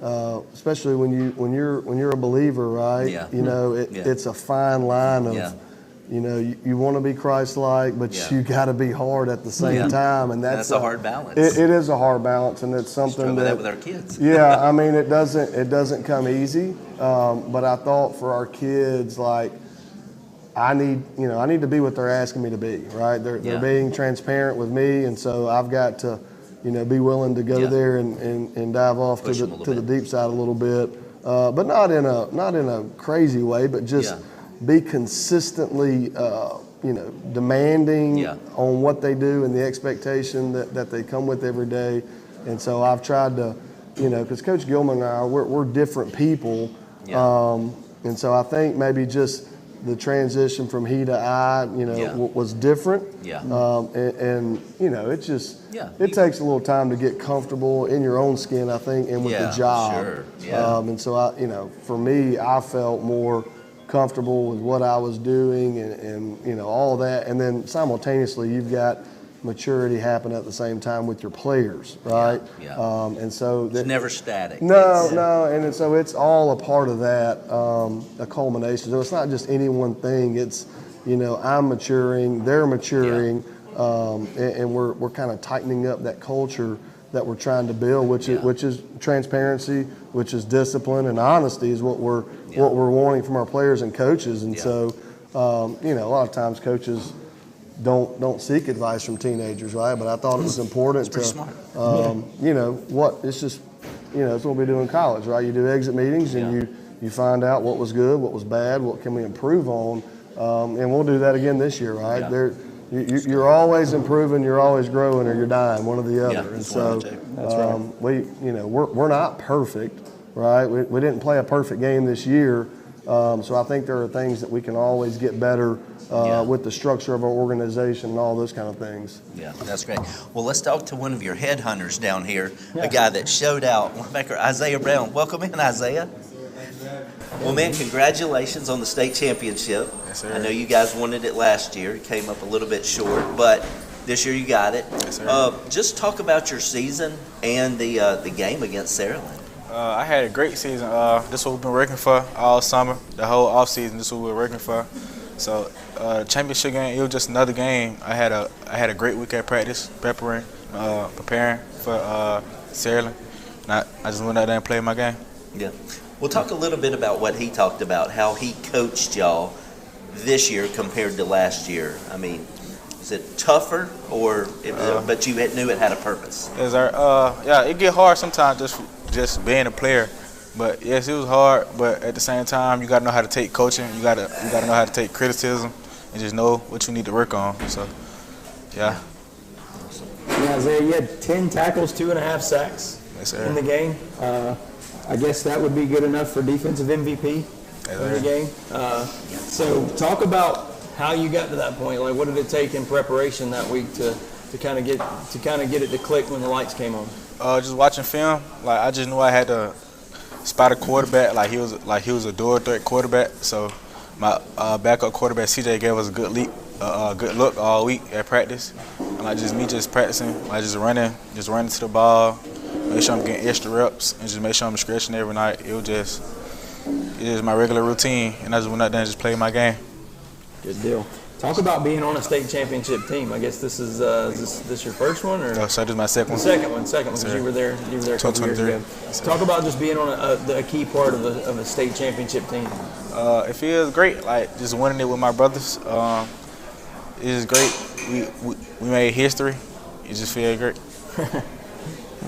especially when you're a believer, right? Yeah. It's a fine line of, you want to be Christ-like, but you got to be hard at the same time, and that's a hard balance. It is a hard balance, and it's something that with our kids. Yeah, I mean, it doesn't come easy, but I thought for our kids, like, I need to be what they're asking me to be, right? They're being transparent with me, and so I've got to, be willing to go there and dive off to the deep side a little bit, but not in a crazy way, but just be consistently, demanding on what they do and the expectation that they come with every day. And so I've tried to, because Coach Gilman and I, we're different people, and so I think maybe just the transition from he to I, was different. And it just it takes a little time to get comfortable in your own skin, I think, and with the job. Sure. And so for me, I felt more comfortable with what I was doing and all that. And then simultaneously, you've got maturity happen at the same time with your players, right? And so it's never static. No, and so it's all a part of that, a culmination. So it's not just any one thing. It's, I'm maturing, they're maturing, and we're kind of tightening up that culture that we're trying to build, which is transparency, which is discipline, and honesty is what we're wanting from our players and coaches. And so, a lot of times coaches don't seek advice from teenagers, right? But I thought it was important to, smart. It's just, it's what we do in college, right? You do exit meetings and you find out what was good, what was bad, what can we improve on, and we'll do that again this year, right? You're always improving, you're always growing, or you're dying, one or the other. And so we're not perfect, right? We didn't play a perfect game this year, so I think there are things that we can always get better with the structure of our organization and all those kind of things. Yeah, that's great. Well, let's talk to one of your headhunters down here, a guy that showed out, linebacker Isaiah Brown. Welcome in, Isaiah. Well, man, congratulations on the state championship. Yes, sir. I know you guys wanted it last year. It came up a little bit short, but this year you got it. Yes, sir. Just talk about your season and the game against Saraland. I had a great season. This is what we've been working for all summer, the whole off season. This is what we were working for. So, championship game, it was just another game. I had a great week at practice, preparing for Saraland. I just went out there and played my game. Yeah. We'll talk a little bit about what he talked about, how he coached y'all this year compared to last year. I mean, is it tougher, but you knew it had a purpose? It get hard sometimes just being a player. But yes, it was hard. But at the same time, you gotta know how to take coaching. You gotta know how to take criticism, and just know what you need to work on. So, yeah. Yeah, Isaiah, you had 10 tackles, 2.5 sacks in the game. I guess that would be good enough for defensive MVP in the game. So talk about how you got to that point. Like, what did it take in preparation that week to kind of get it to click when the lights came on? Just watching film. Like, I just knew I had to spot a quarterback. Like he was a door threat quarterback. So my backup quarterback CJ gave us a good look all week at practice. And like just practicing, like just running to the ball, make sure I'm getting extra reps, and just make sure I'm stretching every night. It was just my regular routine, and I just went out there and just played my game. Good deal. Talk about being on a state championship team. I guess this is this your first one, or? Oh, so this is my second one. Second one, because you were there a couple years ago. Talk about just being on a key part of a state championship team. It feels great, like just winning it with my brothers. It is great. We made history. It just feels great.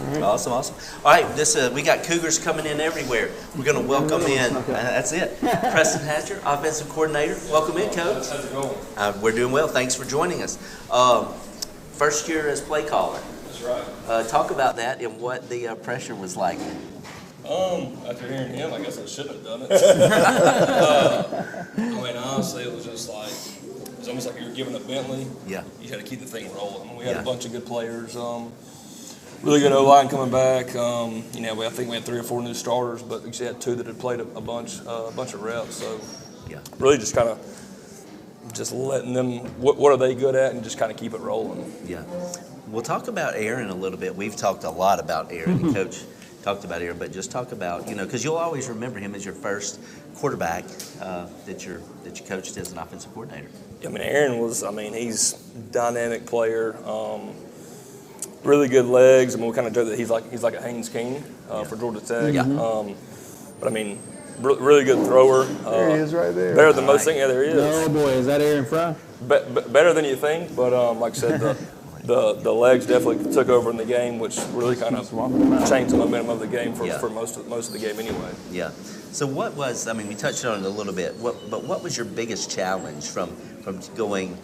Right. Awesome. All right, we got Cougars coming in everywhere. We're going to welcome in. That's it. Preston Hatcher, offensive coordinator. Welcome in, Coach. How's it going? We're doing well. Thanks for joining us. First year as play caller. That's right. Talk about that and what the pressure was like. After hearing him, I guess I shouldn't have done it. I mean, honestly, it was just like, it's almost like you were given a Bentley. Yeah. You had to keep the thing rolling. I mean, we had Yeah. a bunch of good players. Really good O-line coming back. I think we had 3 or 4 new starters, but we had 2 that had played a bunch of reps. So, Yeah. really just kind of just letting them, what are they good at, and just kind of keep it rolling. Yeah. We'll talk about Aaron a little bit. We've talked a lot about Aaron. The coach talked about Aaron, but just talk about, because you'll always remember him as your first quarterback that you coached as an offensive coordinator. I mean, Aaron was, he's a dynamic player. Really good legs. I mean, we kind of joke that he's like a Haynes King for Georgia Tech. Yeah. But I mean, really good thrower. There he is right there. Better than most things. Yeah, there he is. Oh boy, is that Aaron Fry? Better than you think, but like I said, the legs definitely took over in the game, which really kind of changed the momentum of the game for most of the game anyway. Yeah. So what was, we touched on it a little bit, but what was your biggest challenge from going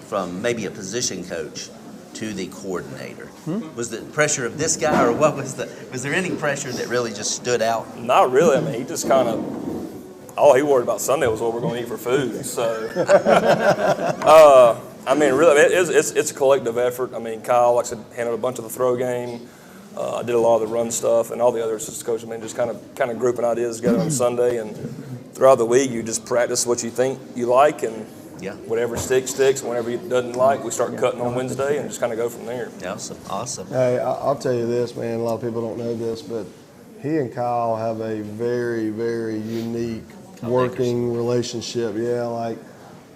from maybe a position coach to the coordinator? Was the pressure of this guy, or was there any pressure that really just stood out? Not really. I mean, he just kind of, all he worried about Sunday was what we're going to eat for food. So, really, it's a collective effort. I mean, Kyle, like I said, handled a bunch of the throw game. I did a lot of the run stuff, and all the other assistant coaches, just kind of grouping ideas together on Sunday, and throughout the week, you just practice what you think you like, and whatever sticks, and whatever you doesn't like, we start cutting on Wednesday and just kind of go from there. Awesome. Hey, I'll tell you this, man. A lot of people don't know this, but he and Kyle have a very, very unique working relationship. Yeah, like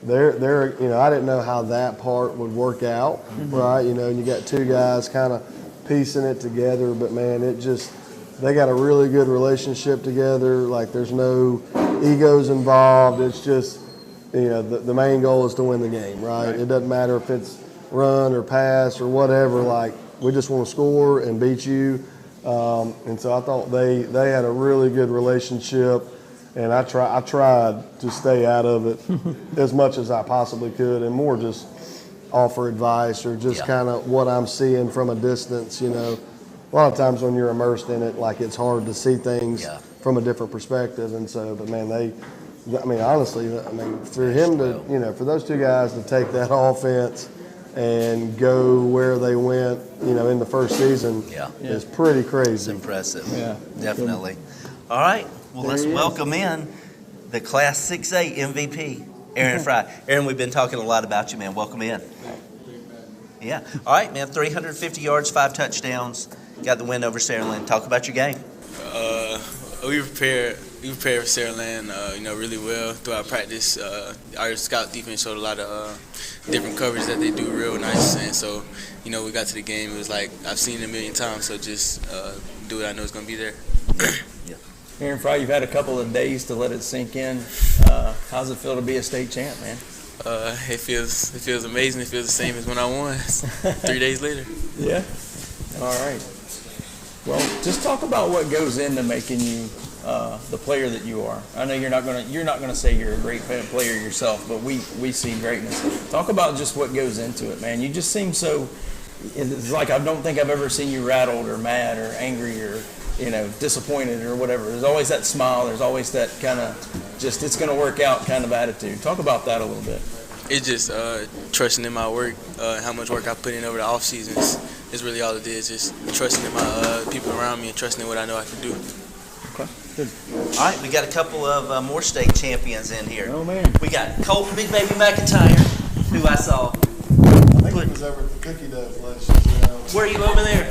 they're I didn't know how that part would work out, right? And you got 2 guys kind of piecing it together, but man, they got a really good relationship together. Like there's no egos involved. It's just, the main goal is to win the game, right? It doesn't matter if it's run or pass or whatever. Like we just want to score and beat you. And so I thought they had a really good relationship, and I tried to stay out of it as much as I possibly could, and more just offer advice or just kind of what I'm seeing from a distance. A lot of times when you're immersed in it, like it's hard to see things from a different perspective. And so, but man, honestly, for him to, for those 2 guys to take that offense and go where they went, in the first season is pretty crazy. It's impressive. Yeah. Definitely. All right. Well, let's welcome in the Class 6A MVP, Aaron Fry. Aaron, we've been talking a lot about you, man. Welcome in. Yeah. All right, man. 350 yards, 5 touchdowns. Got the win over Saraland. Talk about your game. We prepared for Saraland, really well throughout practice. Our scout defense showed a lot of different coverage that they do real nice, and so we got to the game. It was like I've seen it a million times, so just do what I know is going to be there. Aaron Fry, you've had a couple of days to let it sink in. How's it feel to be a state champ, man? It feels amazing. It feels the same as when I won 3 days later. Yeah. All right. Well, just talk about what goes into making you the player that you are. I know you're not gonna say you're a great player yourself, but we see greatness. Talk about just what goes into it, man. You just seem so. It's like I don't think I've ever seen you rattled or mad or angry or disappointed or whatever. There's always that smile. There's always that kind of just it's gonna work out kind of attitude. Talk about that a little bit. It's just trusting in my work, how much work I put in over the off seasons. Is really all it is. Just trusting in my people around me and trusting in what I know I can do. Okay, good. All right, we got a couple of more state champions in here. Oh man. We got Colton Big Baby McIntyre, who I saw. I think he was over at the cookie dough place. Where are you over there?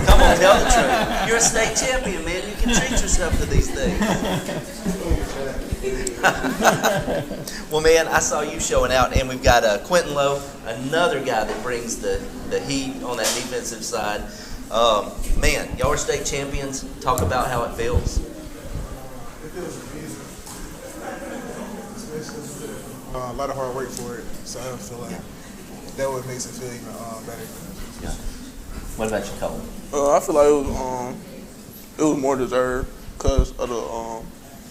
Come on, tell the truth. You're a state champion, man. You can treat yourself to these things. Well, man, I saw you showing out, and we've got Quentin Lowe, another guy that brings the heat on that defensive side. Man, y'all are state champions. Talk about how it feels. It feels amazing. A lot of hard work for it, so I feel like that what makes it feel even better. Yeah. What about you, Cole? I feel like it was more deserved because of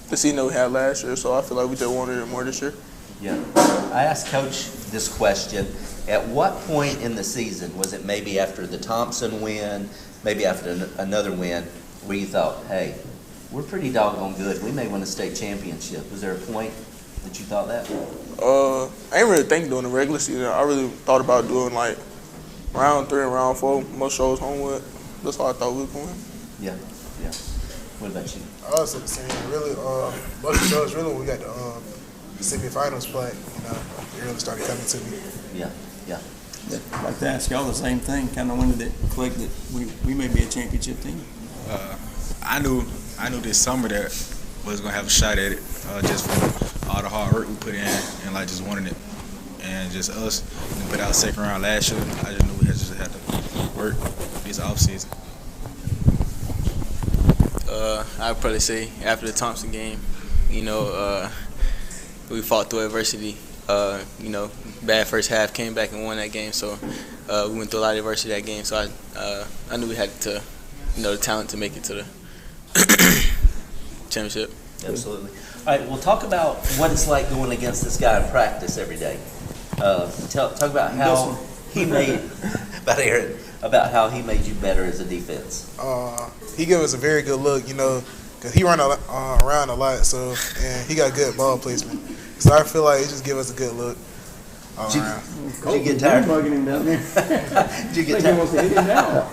the season we had last year. So I feel like we just wanted it more this year. Yeah. I asked Coach this question. At what point in the season, was it maybe after the Thompson win, maybe after another win, where you thought, hey, we're pretty doggone good. We may win a state championship. Was there a point that you thought that? I ain't really think during the regular season. I really thought about doing like round 3 and round 4, most shows home with. That's how I thought we were going. Yeah, yeah. What about you? I was the same. Really, most of the shows really when we got the semifinals play, it really started coming to me. Yeah, yeah. I'd like to ask y'all the same thing. Kind of when did it click that we may be a championship team? I knew this summer that we was gonna have a shot at it, just from all the hard work we put in and like just wanting it, and just us. We put out second round last year. I just knew we just had to work this off season. I'd probably say after the Thompson game, we fought through adversity. Bad first half, came back and won that game. So we went through a lot of adversity that game. So I knew we had to, the talent to make it to the championship. Absolutely. All right, well, talk about what it's like going against this guy in practice every day. Talk about how he made, about how he made you better as a defense. He gave us a very good look, because he run around a lot, and he got good ball placement. So I feel like it just gave us a good look. Did you get tired? Bugging him down there. Did you get tired?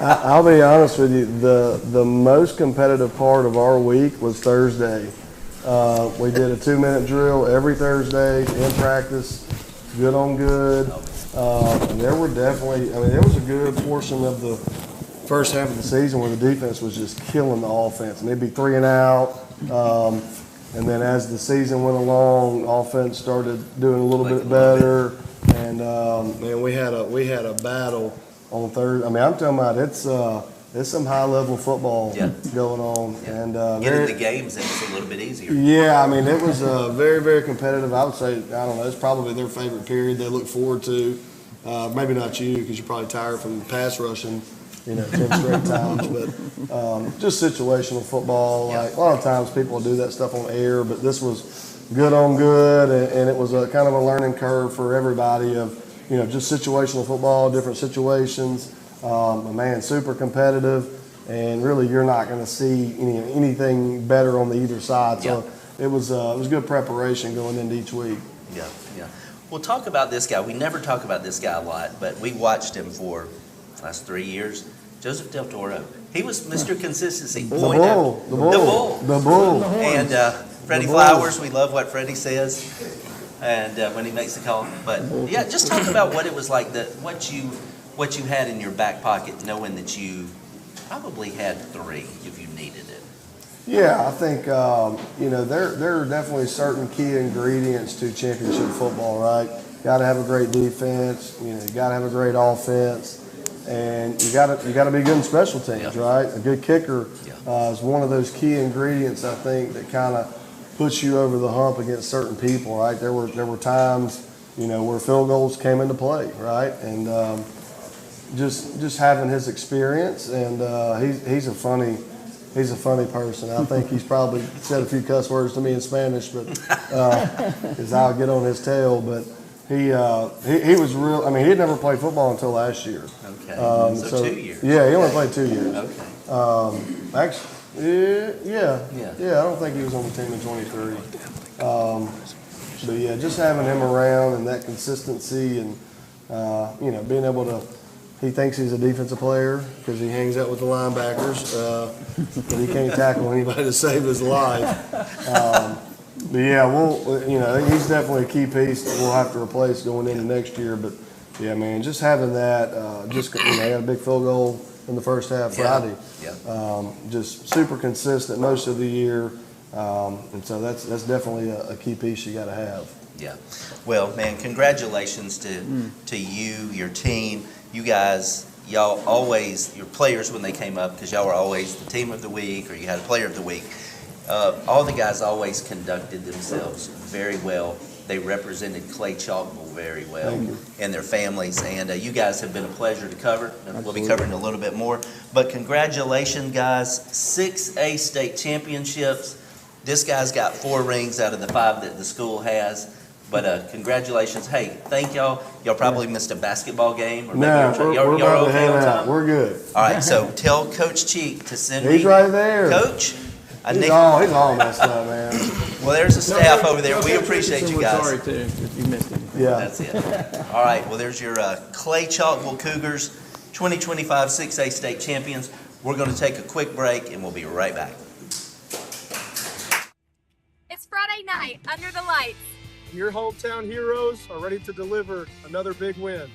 I'll be honest with you. The most competitive part of our week was Thursday. We did a 2-minute drill every Thursday in practice, good on good. And there were definitely, there was a good portion of the first half of the season where the defense was just killing the offense. And they'd be 3 and out. And then as the season went along, offense started doing a little bit better. And man, we had a battle on Thursday. I'm talking about it's some high level football going on. Yeah. And getting the games in it's a little bit easier. Yeah, it was very, very competitive. I would say, I don't know, it's probably their favorite period they look forward to. Maybe not you, because you're probably tired from pass rushing, 10 straight times. But just situational football. Like a lot of times people will do that stuff on air, but this was good on good, and it was a kind of a learning curve for everybody of, just situational football, different situations. Man, super competitive, and really you're not going to see anything better on the either side. So it was good preparation going into each week. Yeah, yeah. Well, talk about this guy. We never talk about this guy a lot, but we watched him for the last 3 years. Joseph Del Toro. He was Mr. Consistency. The bull. And Freddie Flowers, we love what Freddie says, and when he makes the call. But yeah, just talk about what it was like, what you had in your back pocket, knowing that you probably had 3 if you needed it. Yeah, I think there are definitely certain key ingredients to championship football, right? Got to have a great defense. You got to have a great offense, and you got to be good in special teams, right? A good kicker is one of those key ingredients, I think, that kind of puts you over the hump against certain people, right? There were times, where field goals came into play, right? And just having his experience, and he's a funny person. I think he's probably said a few cuss words to me in Spanish, but because I'll get on his tail. But he was real. He had never played football until last year. Okay. So 2 years. Yeah, he only played 2 years. Okay. Actually, yeah. I don't think he was on the team in 23. But yeah, just having him around and that consistency, and being able to. He thinks he's a defensive player because he hangs out with the linebackers, but he can't tackle anybody to save his life. But yeah, he's definitely a key piece that we'll have to replace going into next year. But yeah, man, just having that, he had a big field goal in the first half Friday. Yeah. Just super consistent most of the year, and so that's definitely a key piece you got to have. Yeah. Well, man, congratulations to you, your team. You guys, y'all always, your players when they came up, because y'all were always the team of the week or you had a player of the week, all the guys always conducted themselves very well. They represented Clay-Chalkville very well and their families. And you guys have been a pleasure to cover. And we'll be covering a little bit more. But congratulations, guys. 6A state championships. This guy's got 4 rings out of the 5 that the school has. But congratulations. Hey, thank y'all. Y'all probably missed a basketball game. Or maybe No, y'all we're about to okay head on out. time? We're good. All right, so tell Coach Cheek to send me. He's right there. Coach, He's all messed up, man. Well, there's a staff over there. We appreciate you guys. Sorry, too, if you missed it. Yeah. That's it. All right, well, there's your Clay-Chalkville Cougars, 2025 6A state champions. We're going to take a quick break, and we'll be right back. It's Friday night under the lights. Your hometown heroes are ready to deliver another big win.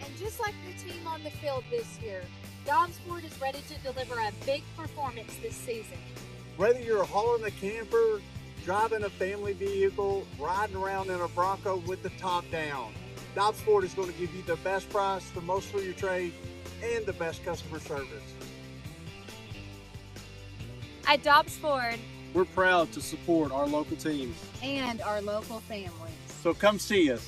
And just like the team on the field this year, Dobbsport is ready to deliver a big performance this season. Whether you're hauling a camper, driving a family vehicle, riding around in a Bronco with the top down, Dobbsport is going to give you the best price, the most for your trade, and the best customer service. At Dobbsport We're proud to support our local teams. and our local families. So come see us.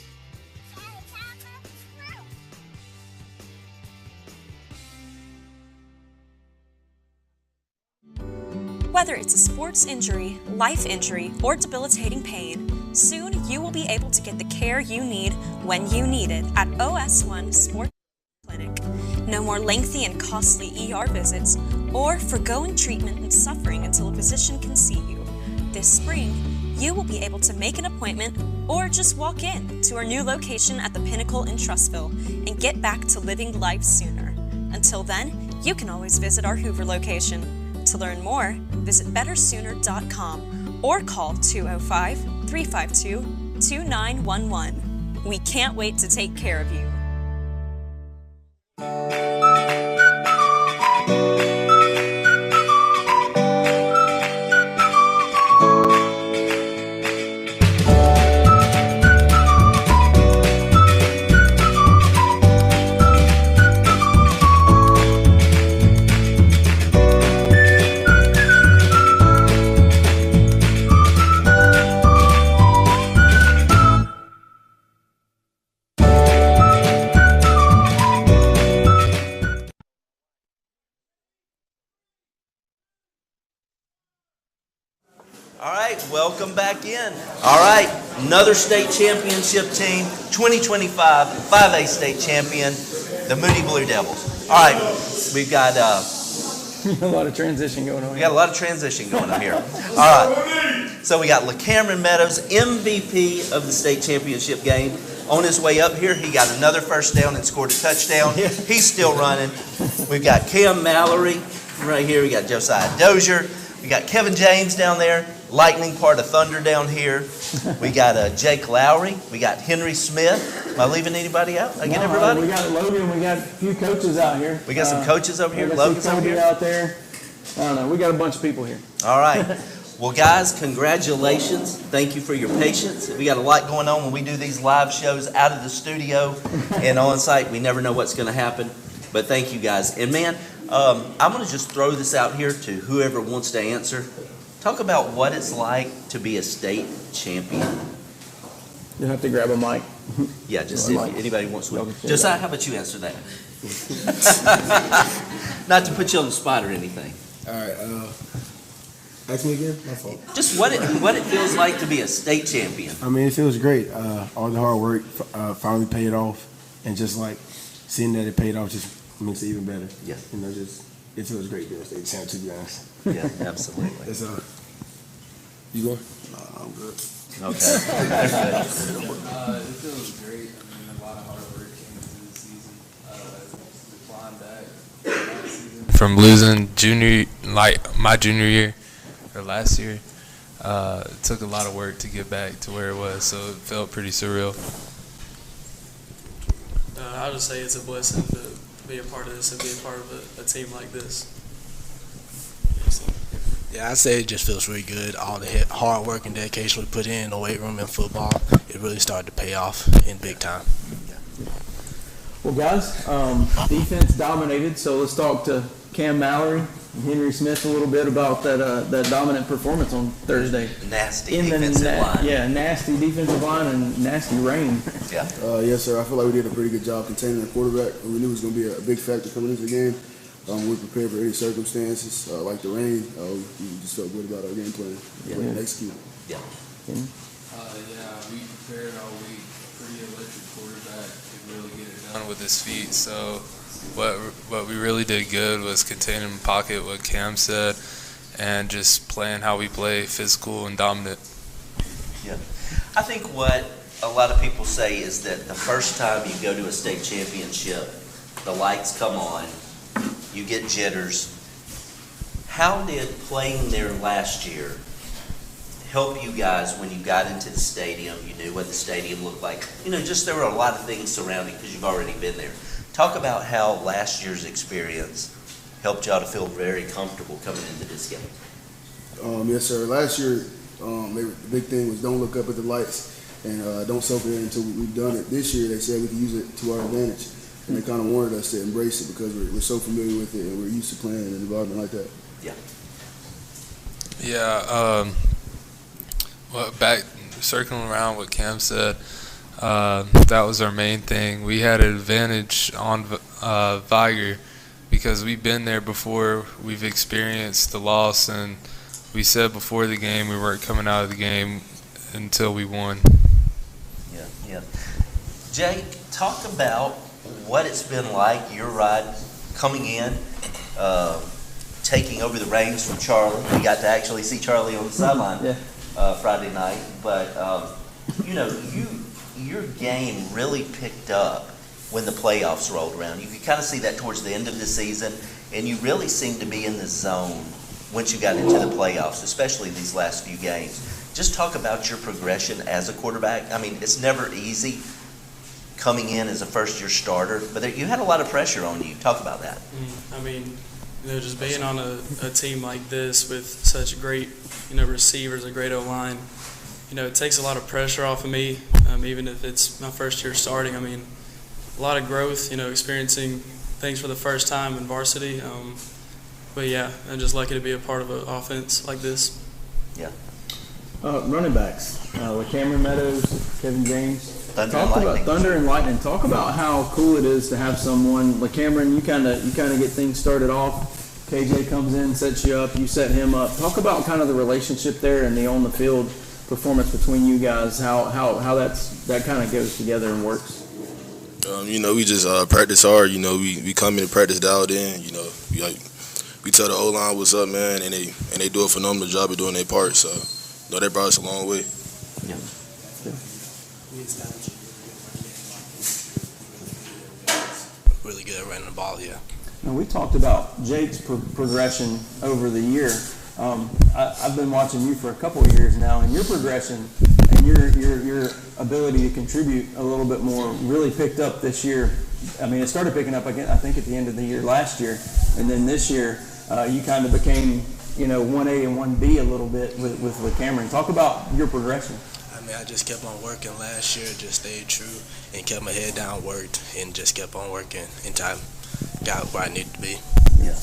Whether it's a sports injury, life injury, or debilitating pain, soon you will be able to get the care you need when you need it at OS1 Sports Clinic. No more lengthy and costly ER visits or foregoing treatment and suffering until a physician can see you. This spring, you will be able to make an appointment or just walk in to our new location at the Pinnacle in Trussville and get back to living life sooner. Until then, you can always visit our Hoover location. To learn more, visit bettersooner.com or call 205-352-2911. We can't wait to take care of you. All right, welcome back in. All right, another state championship team, 2025 5A state champion, the Moody Blue Devils. All right, we've got A lot of transition going on. we got a lot of transition going on here. All right, so we got LaCameron Meadows, MVP of the state championship game. On his way up here, he got another first down and scored a touchdown. He's still running. We've got Cam Mallory right here. We got Josiah Dozier. We got Kevin James down there. Lightning part of Thunder down here. We got Jake Lowry. We got Henry Smith. Am I leaving anybody out? I get everybody? We got Logan. We got a few coaches out here. We got some coaches over here. I got Logan's over Cody here. out there. I don't know. We got a bunch of people here. All right. Well, guys, congratulations. Thank you for your patience. We got a lot going on when we do these live shows out of the studio and on site. We never know what's going to happen. But thank you, guys. And, man, I'm going to just throw this out here to whoever wants to answer. Talk about what it's like to be a state champion. You'll have to grab a mic. Yeah, just if anybody wants to. Josiah, how about you answer that? Not to put you on the spot or anything. All right. Ask me again. My fault. Just what it feels like to be a state champion. I mean, it feels great. All the hard work finally paid off, and just like seeing that it paid off just makes it even better. Yeah. You know, just it feels great being a state champ, to be honest. Yeah, absolutely. It's you going? No, I'm good. Okay. It feels great. I mean, a lot of hard work came into the season. We climbed back last season. From losing my junior year or last year, it took a lot of work to get back to where it was, so it felt pretty surreal. I'll just say it's a blessing to be a part of this and be a part of a team like this. Yeah, I'd say it just feels really good. All the hard work and dedication we put in the weight room and football, it really started to pay off in big time. Well, guys, defense dominated, so let's talk to Cam Mallory and Henry Smith a little bit about that dominant performance on Thursday. Nasty defensive line. Yeah, nasty defensive line and nasty rain. Yeah. Yes, sir. I feel like we did a pretty good job containing the quarterback. We knew it was going to be a big factor coming into the game. We prepared for any circumstances, like the rain. We just felt good about our game plan. Yeah. Execute. Yeah. Yeah, we prepared all week. Pretty electric quarterback, could really get it done with his feet. So what we really did good was containing the pocket, what Cam said, and just playing how we play, physical and dominant. Yeah. I think what a lot of people say is that the first time you go to a state championship, the lights come on, you get jitters. How did playing there last year help you guys when you got into the stadium? You knew what the stadium looked like. Just there were a lot of things surrounding because you've already been there. Talk about how last year's experience helped y'all to feel very comfortable coming into this game. Yes, sir. Last year, the big thing was don't look up at the lights and don't soak it in until we've done it. This year, they said we can use it to our advantage, and they kind of wanted us to embrace it because we're so familiar with it and we're used to playing in an environment like that. Yeah. Yeah. Well, back circling around what Cam said, that was our main thing. We had an advantage on Viger because we've been there before. We've experienced the loss, and we said before the game we weren't coming out of the game until we won. Yeah. Jake, talk about what it's been like, your ride coming in, taking over the reins from Charlie. We got to actually see Charlie on the sideline Friday night. But, your game really picked up when the playoffs rolled around. You could kind of see that towards the end of the season, and you really seemed to be in the zone once you got into the playoffs, especially these last few games. Just talk about your progression as a quarterback. I mean, it's never easy coming in as a first-year starter, but you had a lot of pressure on you. Talk about that. I mean, just being on a team like this with such great, receivers, a great O-line, it takes a lot of pressure off of me, even if it's my first year starting. I mean, a lot of growth, experiencing things for the first time in varsity. But, yeah, I'm just lucky to be a part of an offense like this. Yeah. Running backs, like Cameron Meadows, Kevin James. Thunder and Lightning. Talk about how cool it is to have someone like Cameron. You kind of get things started off. KJ comes in, sets you up. You set him up. Talk about kind of the relationship there and the on the field performance between you guys. How that kind of goes together and works. We just practice hard. We come in and practice dialed in. We tell the O-line what's up, man, and they do a phenomenal job of doing their part. So, they brought us a long way. Yeah. Really good at running the ball, yeah. And we talked about Jake's progression over the year. I've been watching you for a couple of years now, and your progression and your ability to contribute a little bit more really picked up this year. I mean, it started picking up again, I think, at the end of the year last year, and then this year you kind of became 1A and 1B a little bit with Cameron. Talk about your progression. I mean, I just kept on working last year, just stayed true, and kept my head down, worked, and just kept on working until I got where I needed to be. Yeah.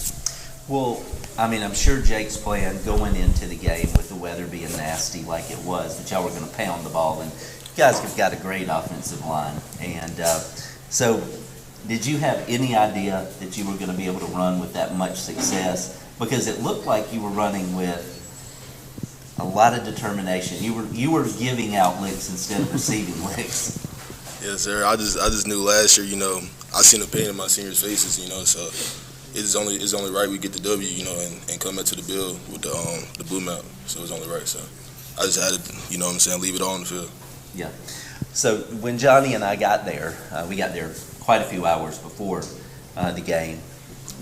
Well, I mean, I'm sure Jake's plan going into the game with the weather being nasty like it was, that y'all were going to pound the ball, and you guys have got a great offensive line. And so did you have any idea that you were going to be able to run with that much success? Because it looked like you were running with a lot of determination. You were giving out licks instead of receiving licks. Yes, sir. I just knew last year, I seen the pain in my seniors' faces, so it's only right we get the W, and come into the bill with the blue map. So it's only right. So I just had to, leave it all on the field. Yeah. So when Johnny and I got there, we got there quite a few hours before the game.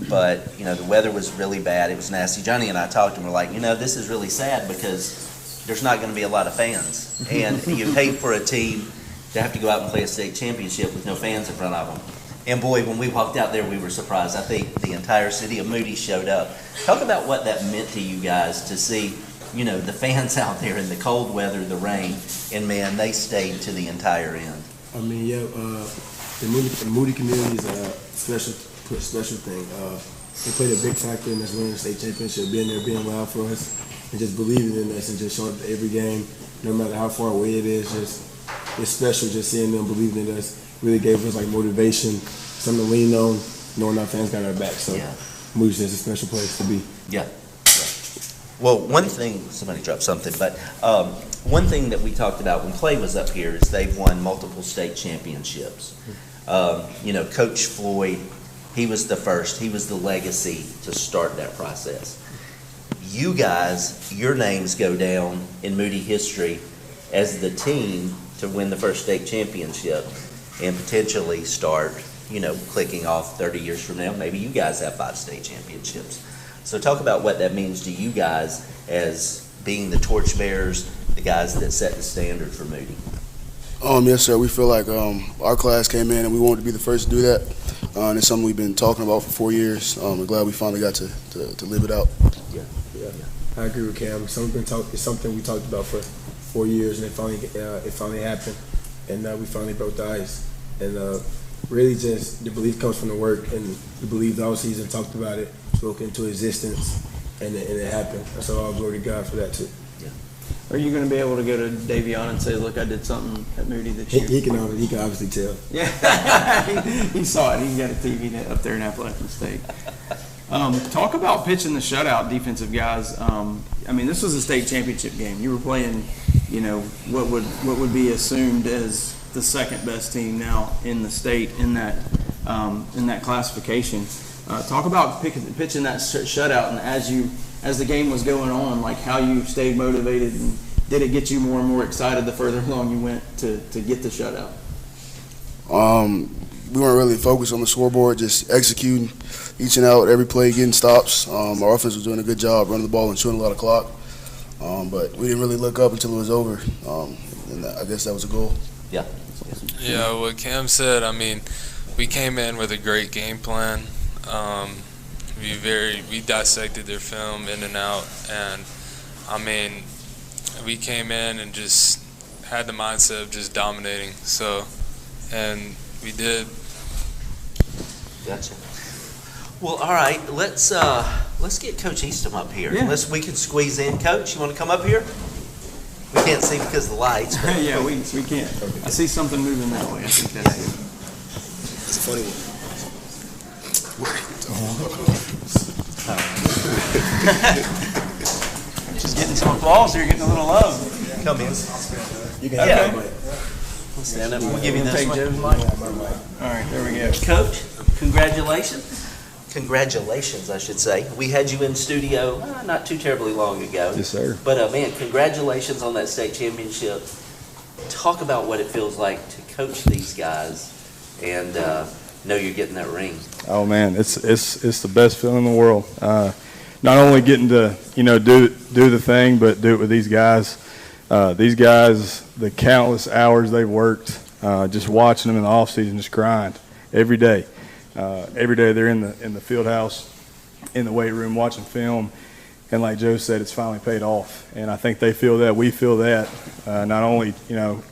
But, the weather was really bad. It was nasty. Johnny and I talked and we're like, this is really sad because there's not going to be a lot of fans. And you hate for a team to have to go out and play a state championship with no fans in front of them. And boy, when we walked out there, we were surprised. I think the entire city of Moody showed up. Talk about what that meant to you guys to see, the fans out there in the cold weather, the rain, and man, they stayed to the entire end. I mean, the Moody community is a special thing. They played a big factor in us winning the state championship, being there, being loud for us, and just believing in us and just showing up to every game, no matter how far away it is. It's special just seeing them believing in us. Really gave us motivation, something to lean on, knowing our fans got our back. So Moody's is a special place to be. Yeah. Well, one thing, somebody dropped something, but one thing that we talked about when Clay was up here is they've won multiple state championships. Coach Floyd, he was the first. He was the legacy to start that process. You guys, your names go down in Moody history as the team to win the first state championship and potentially start, clicking off 30 years from now. Maybe you guys have 5 state championships. So talk about what that means to you guys as being the torchbearers, the guys that set the standard for Moody. Yes, sir. We feel like our class came in and we wanted to be the first to do that. And it's something we've been talking about for 4 years. We're glad we finally got to live it out. Yeah. I agree with Cam. It's something we talked about for 4 years, and it finally happened, and we finally broke the ice. And really, just the belief comes from the work, and we believed all season, talked about it, spoke into existence, and it happened. So all glory to God for that too. Are you going to be able to go to Davion and say, "Look, I did something at Moody this year"? He can obviously tell. Yeah, he saw it. He's got a TV net up there in Appalachian State. Talk about pitching the shutout, defensive guys. This was a state championship game. You were playing, what would be assumed as the second best team now in the state in that classification. Talk about pitching that shutout, and as the game was going on, like how you stayed motivated, and did it get you more and more excited the further along you went to get the shutout? We weren't really focused on the scoreboard, just executing each and out, every play, getting stops. Our offense was doing a good job running the ball and shooting a lot of clock. But we didn't really look up until it was over, and I guess that was a goal. Yeah. Yeah, what Cam said, we came in with a great game plan. We dissected their film in and out, and we came in and just had the mindset of just dominating. And we did. Gotcha. Well, all right. Let's get Coach Eastham up here. Yeah. Unless we can squeeze in. Coach, you want to come up here? We can't see because of the lights. But Yeah, we can't. I see something moving that way. I think that's it. It's a funny one. Just getting some applause here, getting a little love. Come in. You can have Yeah. it. Stand up. We'll give you this Take one. Joe's mic. All right, there we go. Coach, congratulations. Congratulations, I should say. We had you in studio not too terribly long ago. Yes, sir. But, man, congratulations on that state championship. Talk about what it feels like to coach these guys and know you're getting that ring. Oh, man, it's the best feeling in the world. Not only getting to, do the thing, but do it with these guys. These guys, the countless hours they've worked, just watching them in the off season, just grind every day. Every day they're in the field house, in the weight room, watching film, and like Joe said, it's finally paid off. And I think they feel that, we feel that. Not only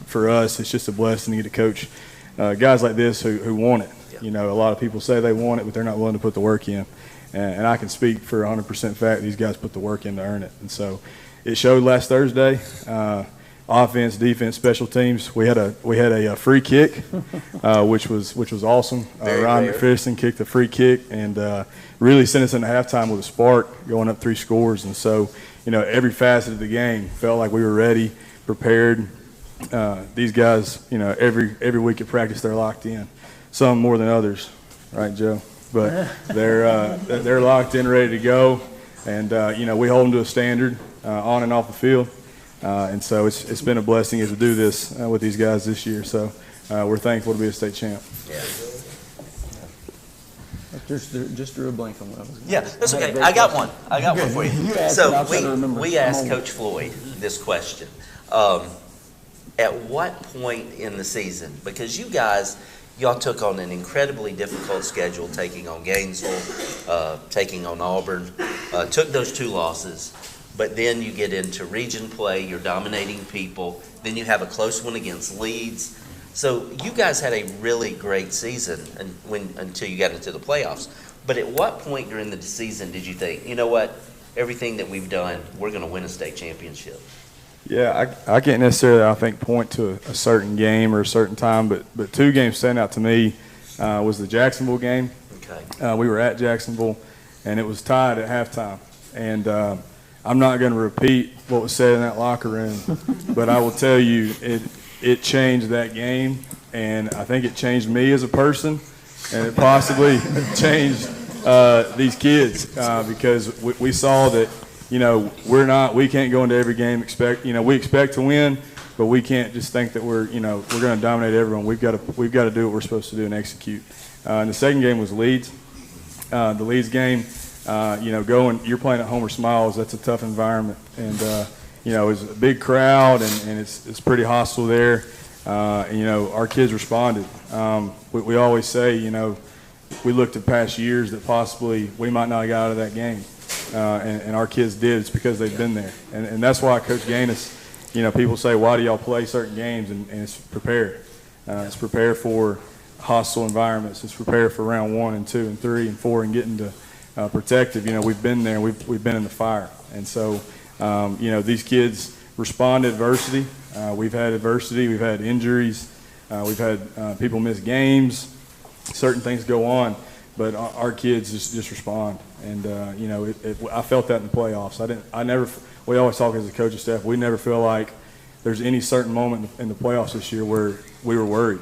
for us, it's just a blessing to get to coach guys like this who want it. A lot of people say they want it, but they're not willing to put the work in. And I can speak for 100% fact these guys put the work in to earn it. And so it showed last Thursday. Offense, defense, special teams. We had a free kick, which was awesome. Ryan McPherson kicked a free kick and really sent us into halftime with a spark, going up 3 scores. And so, every facet of the game felt like we were ready, prepared. These guys, every week at practice they're locked in. Some more than others, right, Joe? But they're locked in, ready to go, and we hold them to a standard on and off the field. And so it's been a blessing to do this with these guys this year. So we're thankful to be a state champ. Yeah. Just drew a blank on what I was going to Yeah, that's okay. I got one for you. So we asked Coach Floyd this question. At what point in the season, because y'all took on an incredibly difficult schedule, taking on Gainesville, taking on Auburn, took those 2 losses, but then you get into region play, you're dominating people, then you have a close one against Leeds. So you guys had a really great season until you got into the playoffs. But at what point during the season did you think, you know what, everything that we've done, we're going to win a state championship? Yeah, I can't necessarily, I think, point to a certain game or a certain time, but 2 games stand out to me was the Jacksonville game. Okay. We were at Jacksonville, and it was tied at halftime. And I'm not going to repeat what was said in that locker room, but I will tell you it changed that game, and I think it changed me as a person, and it possibly changed these kids because we saw that, you know, we can't go into every game we expect to win, but we can't just think that we're going to dominate everyone. We've got to do what we're supposed to do and execute. And the second game was Leeds. The Leeds game, you're playing at Homer Smiles. That's a tough environment, and it's a big crowd, and it's pretty hostile there. Our kids responded. We always say, we looked at past years that possibly we might not have got out of that game, and our kids did. It's because they've been there, and that's why Coach Gaines, people say, why do y'all play certain games? And it's prepare. It's prepare for hostile environments. It's prepare for round 1 and 2 and 3 and 4 and getting to protective. We've been there. We've been in the fire, and so these kids respond to adversity. We've had adversity. We've had injuries. We've had people miss games. Certain things go on, but our kids just respond. And I felt that in the playoffs. We always talk as a coaching staff. We never feel like there's any certain moment in the playoffs this year where we were worried.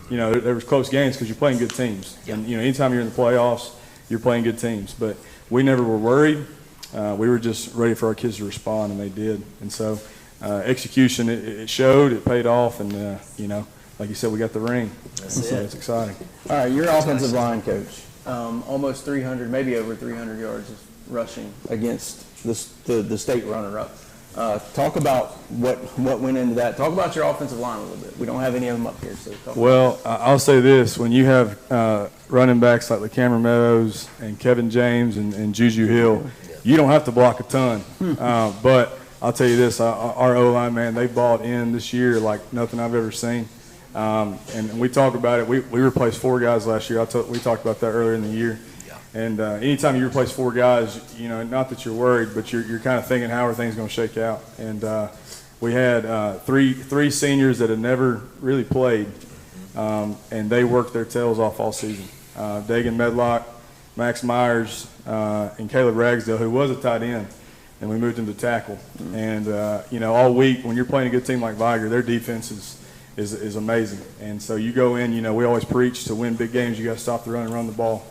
There was close games because you're playing good teams, and anytime you're in the playoffs, you're playing good teams. But we never were worried. We were just ready for our kids to respond, and they did. And so execution, it showed, it paid off, and like you said, we got the ring. So it's exciting. All right, your offensive line coach, almost 300, maybe over 300 yards of rushing against the state runner-up. Talk about what went into that. Talk about your offensive line a little bit. We don't have any of them up here, so talk. Well, I'll say this: when you have running backs like Cameron Meadows and Kevin James and Juju Hill, you don't have to block a ton. But I'll tell you this: our O-line, man, they bought in this year like nothing I've ever seen. And we talk about it. We replaced 4 guys last year. We talked about that earlier in the year. And anytime you replace 4 guys, not that you're worried, but you're kind of thinking how are things going to shake out. And we had three seniors that had never really played, and they worked their tails off all season. Dagan Medlock, Max Myers, and Caleb Ragsdale, who was a tight end, and we moved him to tackle. And all week when you're playing a good team like Viger, their defense is amazing. And so you go in, we always preach to win big games, you got to stop the run and run the ball.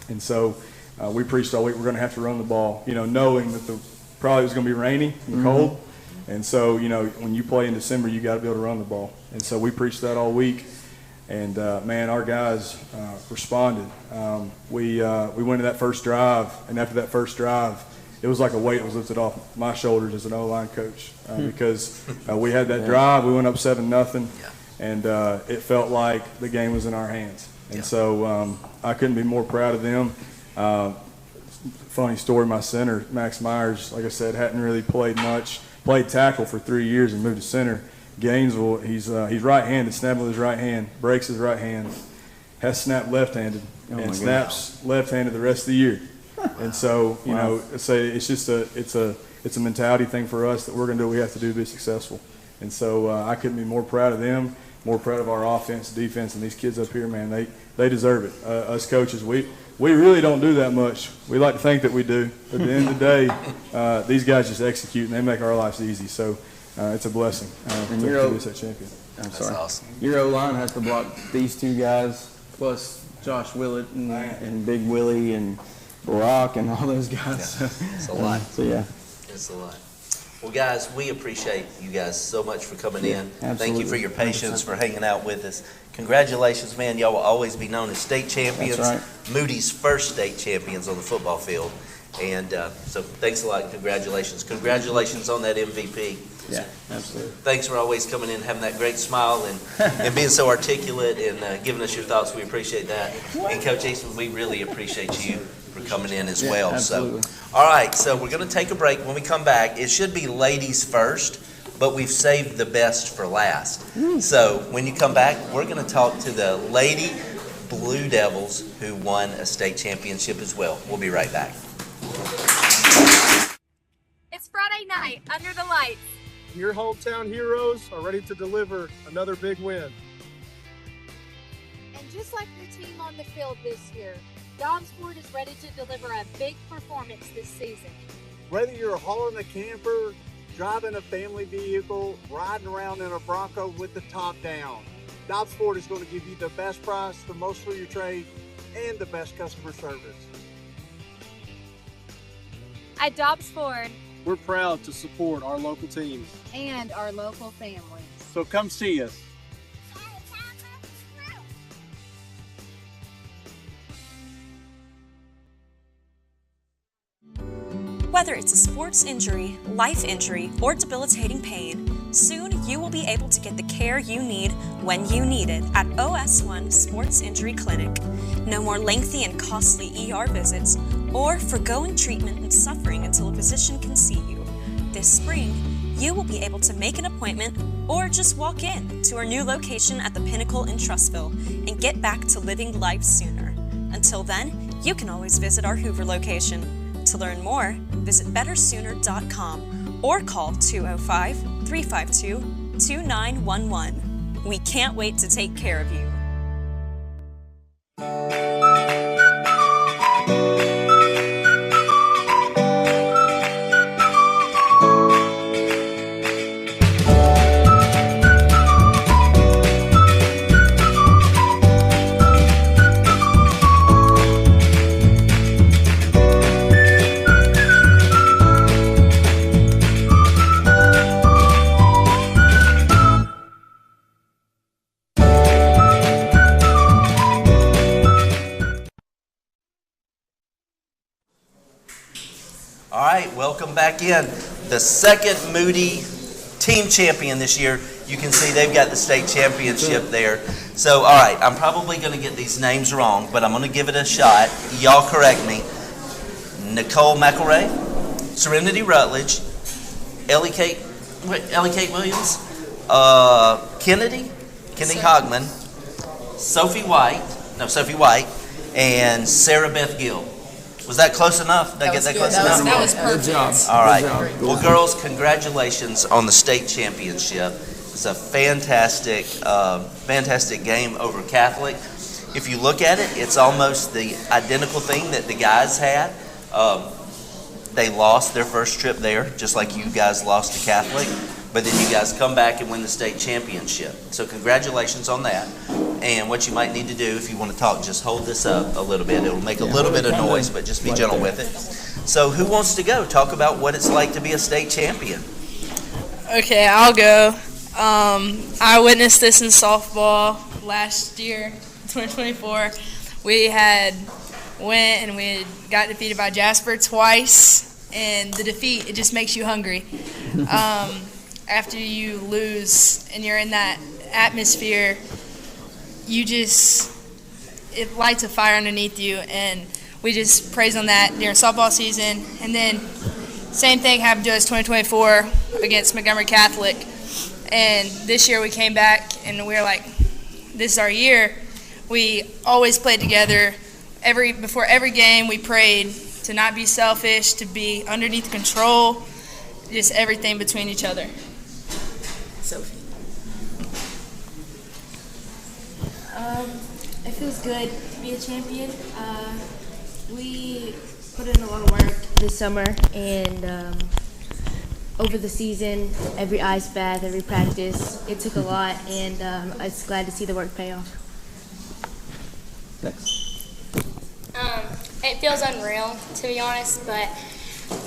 And so we preached all week we're going to have to run the ball, knowing that probably was going to be rainy and cold. And so, when you play in December, you got to be able to run the ball. And so we preached that all week. And, man, our guys responded. We went to that first drive, and after that first drive, it was like a weight was lifted off my shoulders as an O-line coach because we had that drive. We went up 7-0, and it felt like the game was in our hands. And so I couldn't be more proud of them. Funny story, my center, Max Myers, like I said, hadn't really played much. Played tackle for 3 years and moved to center. Gainesville, he's right-handed, snapping with his right hand, breaks his right hand, has snapped left-handed, and snaps left-handed the rest of the year. And so, it's just it's a mentality thing for us that we're going to do what we have to do to be successful. And so I couldn't be more proud of them, more proud of our offense, defense, and these kids up here, man. They deserve it. Us coaches, we really don't do that much. We like to think that we do. But at the end of the day, these guys just execute, and they make our lives easy. So it's a blessing to be a state champion. That's awesome. Your O-line has to block these 2 guys, plus Josh Willett and Big Willie and Barack and all those guys. Yeah, it's a lot. Yeah. It's a lot. Well, guys, we appreciate you guys so much for coming in. Absolutely. Thank you for your patience, for hanging out with us. Congratulations, man. Y'all will always be known as state champions. That's right. Moody's first state champions on the football field. And so thanks a lot. Congratulations. Congratulations on that MVP. Yeah, absolutely. Thanks for always coming in, having that great smile, and being so articulate and giving us your thoughts. We appreciate that. And Coach Eastman, we really appreciate you for coming in as well. Absolutely. So, all right, so we're going to take a break. When we come back, it should be ladies first, but we've saved the best for last. So when you come back, we're going to talk to the Lady Blue Devils who won a state championship as well. We'll be right back. It's Friday night under the lights. Your hometown heroes are ready to deliver another big win. And just like the team on the field this year, Dobbs Ford is ready to deliver a big performance this season. Whether you're hauling a camper, driving a family vehicle, riding around in a Bronco with the top down, Dobbs Ford is going to give you the best price, the most for your trade, and the best customer service. At Dobbs Ford We're proud to support our local teams. and our local families. So come see us. Whether it's a sports injury, life injury, or debilitating pain, soon you will be able to get the care you need when you need it at OS1 Sports Injury Clinic. No more lengthy and costly ER visits or forgoing treatment and suffering until a physician can see you. This spring, you will be able to make an appointment or just walk in to our new location at the Pinnacle in Trussville and get back to living life sooner. Until then, you can always visit our Hoover location. To learn more, visit bettersooner.com or call 205-352-2911. We can't wait to take care of you. All right, welcome back in. The second Moody team champion this year. You can see they've got the state championship there. So, all right, I'm probably going to get these names wrong, but I'm going to give it a shot. Y'all correct me. Nicole McElray, Serenity Rutledge, Ellie Kate Williams, Kennedy Hogman, Sophie White, and Sarah Beth Gill. Was that close enough? Did I get that close enough? That was perfect. Good job. All right. Good job. Well, girls, congratulations on the state championship. It's a fantastic game over Catholic. If you look at it, it's almost the identical thing that the guys had. They lost their first trip there, just like you guys lost to Catholic. But then you guys come back and win the state championship. So congratulations on that. And what you might need to do if you want to talk, just hold this up a little bit. It'll make a little bit of noise, but just be gentle with it. So who wants to go? Talk about what it's like to be a state champion. Okay, I'll go. I witnessed this in softball last year, 2024. We went and we got defeated by Jasper twice, and the defeat, it just makes you hungry. After you lose and you're in that atmosphere, it lights a fire underneath you, and we just praise on that during softball season. And then same thing happened to us 2024 against Montgomery Catholic. And this year we came back and we were like, this is our year. We always played together. Before every game we prayed to not be selfish, to be underneath control, just everything between each other. Sophie. It feels good to be a champion. We put in a lot of work this summer, and over the season, every ice bath, every practice, it took a lot, and I was glad to see the work pay off. Next. It feels unreal, to be honest, but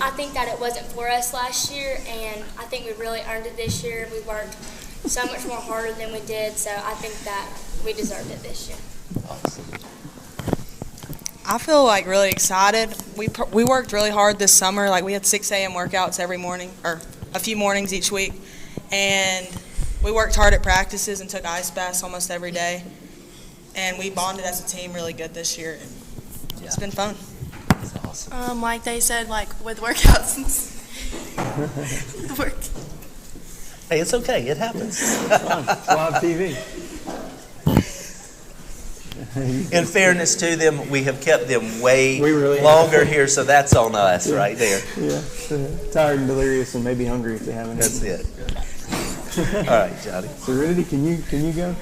I think that it wasn't for us last year, and I think we really earned it this year. We worked so much more harder than we did, so I think that we deserved it this year. I feel like really excited. We worked really hard this summer. Like we had 6 a.m. workouts every morning, or a few mornings each week, and we worked hard at practices and took ice baths almost every day. And we bonded as a team really good this year. It's been fun. That's awesome. Like they said, like with workouts. Hey, it's okay. It happens. It's live TV. In fairness to them, we have kept them way longer here, so that's on us right there. Yeah, tired and delirious and maybe hungry if they haven't. That's it. All right, Johnny. Serenity, can you go?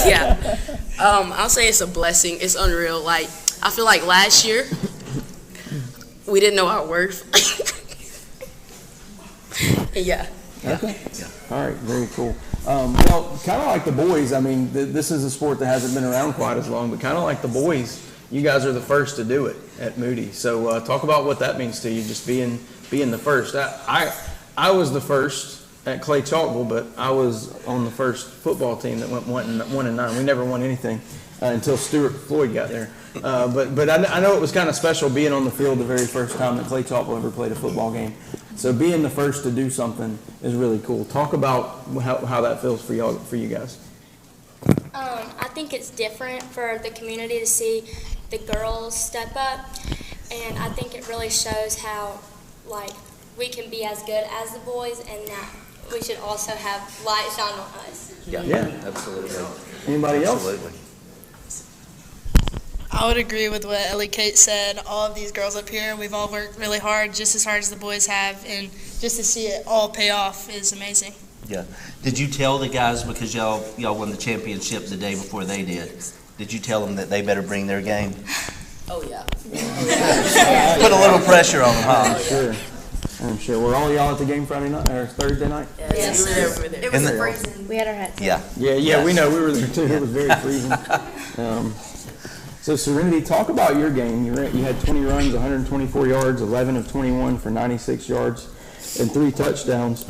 Yeah. I'll say it's a blessing. It's unreal. Like I feel like last year we didn't know our worth. Yeah. Okay. All right, very cool. Well, kind of like the boys, I mean, this is a sport that hasn't been around quite as long, but kind of like the boys, you guys are the first to do it at Moody. So talk about what that means to you, just being the first. I was the first at Clay-Chalkville, but I was on the first football team that went 1-9. We never won anything until Stuart Floyd got there. But I know it was kind of special being on the field the very first time that Clay-Chalkville ever played a football game. So being the first to do something is really cool. Talk about how that feels for you guys. I think it's different for the community to see the girls step up, and I think it really shows how we can be as good as the boys, and that we should also have light shine on us. Yeah, absolutely. Anybody else? Absolutely. I would agree with what Ellie Kate said. All of these girls up here, we've all worked really hard, just as hard as the boys have, and just to see it all pay off is amazing. Yeah. Did you tell the guys, because y'all won the championship the day before they did you tell them that they better bring their game? Oh, yeah. Put a little pressure on them, huh? I'm sure. Were all y'all at the game Friday night or Thursday night? Yes, we were there. It was freezing. We had our hats on. Yeah, we know. We were there too. It was very freezing. So Serenity, talk about your game. You had 20 runs, 124 yards, 11 of 21 for 96 yards, and 3 touchdowns.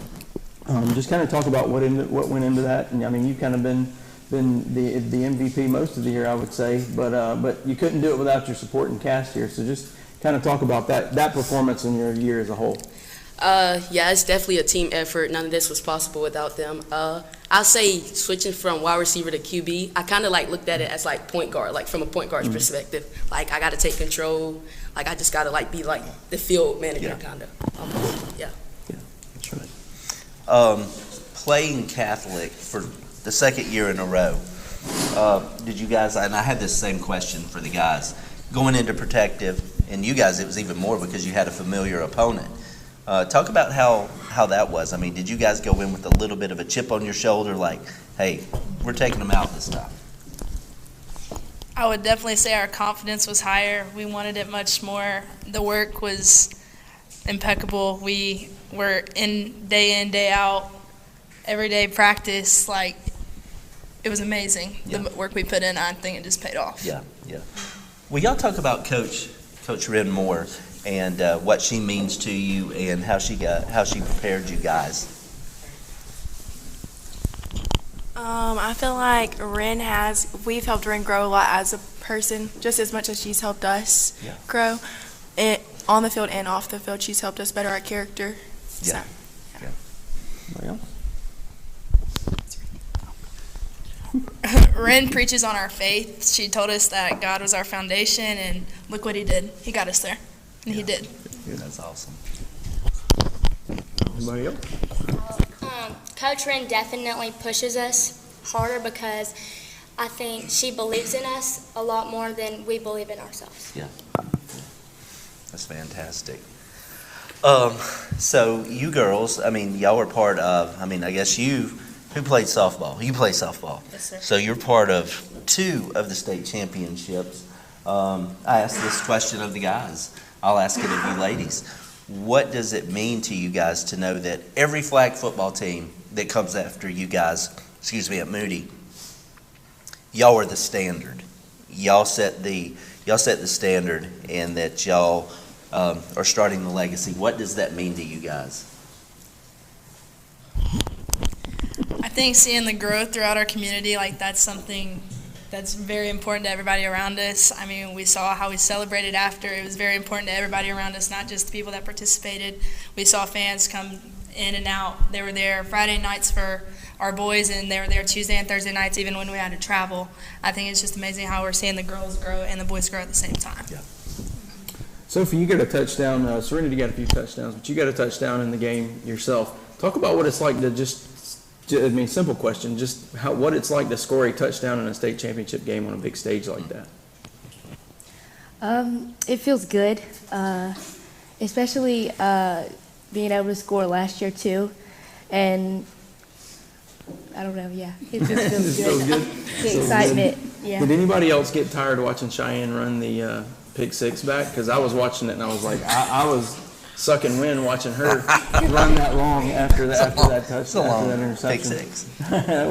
Just kind of talk about what went into that. And I mean, you've kind of been the MVP most of the year, I would say, but you couldn't do it without your supporting cast here. So just kind of talk about that performance in your year as a whole. Yeah, it's definitely a team effort. None of this was possible without them. I'll say switching from wide receiver to QB, I kind of looked at it as point guard, from a point guard's perspective. I got to take control. I just got to be the field manager kind of. Yeah. That's right. Playing Catholic for the second year in a row, did you guys, and I had this same question for the guys, going into protective, and you guys, it was even more because you had a familiar opponent. Talk about how that was. I mean, did you guys go in with a little bit of a chip on your shoulder, hey, we're taking them out this time? I would definitely say our confidence was higher. We wanted it much more. The work was impeccable. We were in, day out, everyday practice. It was amazing. Yeah. The work we put in, I think it just paid off. Yeah. Well, y'all talk about Coach Wren more and what she means to you and how she prepared you guys. I feel like we've helped Ren grow a lot as a person, just as much as she's helped us grow. On the field and off the field, she's helped us better our character. Yeah. Yeah. Ren preaches on our faith. She told us that God was our foundation, and look what he did. He got us there, and he did. Yeah, that's awesome. Anybody else? Coach Wren definitely pushes us harder because I think she believes in us a lot more than we believe in ourselves. Yeah. That's fantastic. So you girls, y'all were part of, I guess who played softball? You play softball. Yes, sir. So you're part of 2 of the state championships. I asked this question of the guys. I'll ask it of you ladies. What does it mean to you guys to know that every flag football team that comes after you guys, at Moody, y'all are the standard. Y'all set the standard, and that y'all are starting the legacy. What does that mean to you guys? I think seeing the growth throughout our community, that's something that's very important to everybody around us. We saw how we celebrated after. It was very important to everybody around us, not just the people that participated. We saw fans come in and out. They were there Friday nights for our boys, and they were there Tuesday and Thursday nights, even when we had to travel. I think it's just amazing how we're seeing the girls grow and the boys grow at the same time. Yeah. Sophie, you got a touchdown. Serenity got a few touchdowns, but you got a touchdown in the game yourself. Talk about what it's like to simple question, what it's like to score a touchdown in a state championship game on a big stage like that. It feels good, especially being able to score last year too, and I don't know, it just feels good. The excitement, yeah. Did anybody else get tired watching Cheyenne run the pick 6 back? Because I was watching it and I was like, I was sucking wind watching her run that long after that touchdown, after that interception. Pick six. It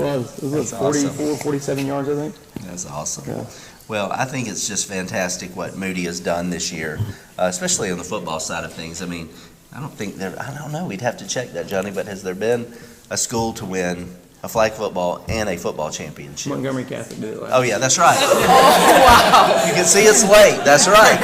was 44, 47 yards, I think. That's awesome. Yeah. Well, I think it's just fantastic what Moody has done this year, especially on the football side of things. I mean, I don't know, we'd have to check that, Johnny, but has there been a school to win a flag football and a football championship? Montgomery Catholic did it last Oh, yeah, that's right. Wow. You can see it's late. That's right.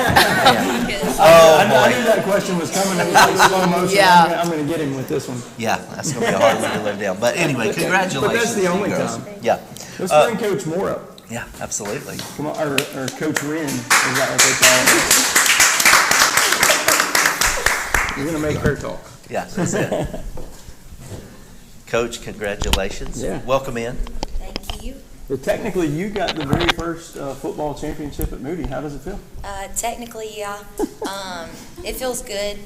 I knew that question was coming. It was like slow motion. Yeah. I'm going to get him with this one. Yeah, that's going to be a hard one to live down. But anyway, congratulations. But that's the only girls. time. Yeah. Let's bring Coach Moore up. Yeah, absolutely. Come on, or Coach Wren, is that what they call it? You're going to make her talk. Yeah, that's it. Coach, congratulations. Yeah. Welcome in. Thank you. Well, technically, you got the very first football championship at Moody. How does it feel? Technically, yeah. It feels good.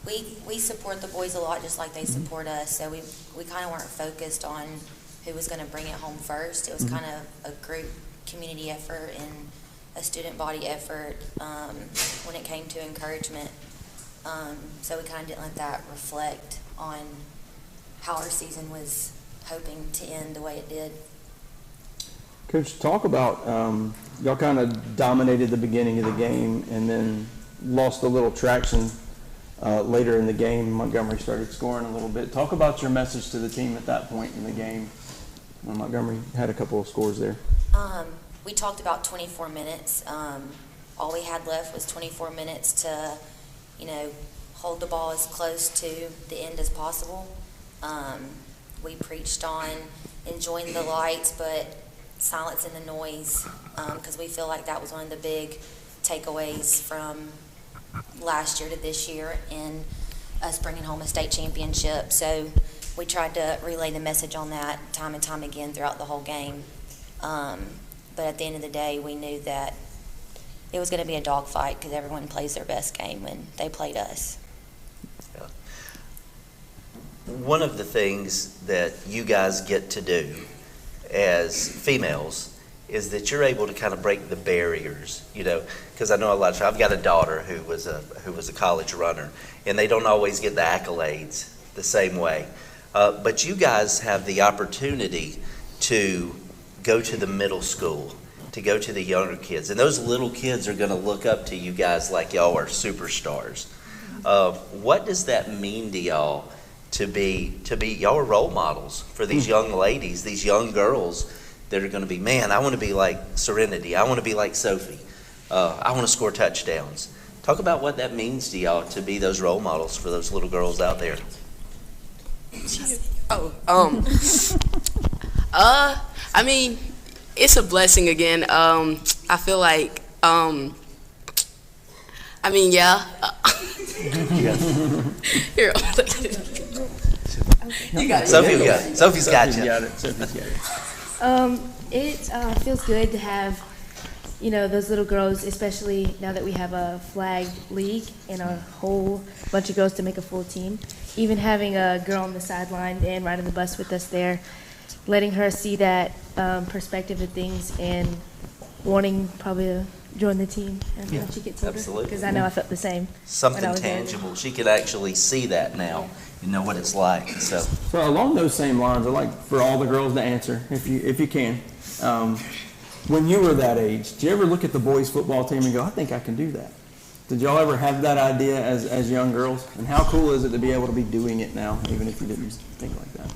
We support the boys a lot, just like they support us. So we kind of weren't focused on who was going to bring it home first. It was kind of a group community effort and a student body effort when it came to encouragement. So we kind of didn't let that reflect on how our season was hoping to end the way it did. Coach, talk about y'all kind of dominated the beginning of the game and then lost a little traction later in the game. Montgomery started scoring a little bit. Talk about your message to the team at that point in the game. Montgomery had a couple of scores there. We talked about 24 minutes. All we had left was 24 minutes to, hold the ball as close to the end as possible. We preached on enjoying the lights, but silencing the noise, because we feel like that was one of the big takeaways from last year to this year and us bringing home a state championship. So we tried to relay the message on that time and time again throughout the whole game. But at the end of the day, we knew that it was going to be a dogfight because everyone plays their best game when they played us. Yeah. One of the things that you guys get to do as females is that you're able to kind of break the barriers, because I know a lot of times I've got a daughter who was a college runner, and they don't always get the accolades the same way. But you guys have the opportunity to go to the middle school, to go to the younger kids, and those little kids are going to look up to you guys like y'all are superstars. What does that mean to y'all to be y'all are role models for these young ladies, these young girls that are going to be, man, I want to be like Serenity, I want to be like Sophie, I want to score touchdowns. Talk about what that means to y'all to be those role models for those little girls out there. I mean, it's a blessing again. I feel like, yeah. Here, you got it. Sophie got it. Sophie's got you. Sophie's got it. It feels good to have, those little girls, especially now that we have a flag league and a whole bunch of girls to make a full team. Even having a girl on the sideline and riding the bus with us there, letting her see that perspective of things and wanting probably to join the team when she gets older. Absolutely. Because I know I felt the same. Something when I was tangible. younger. She could actually see that now. You know what it's like. So along those same lines, I'd like for all the girls to answer, if you can. When you were that age, did you ever look at the boys' football team and go, I think I can do that? Did y'all ever have that idea as young girls? And how cool is it to be able to be doing it now, even if you didn't think like that?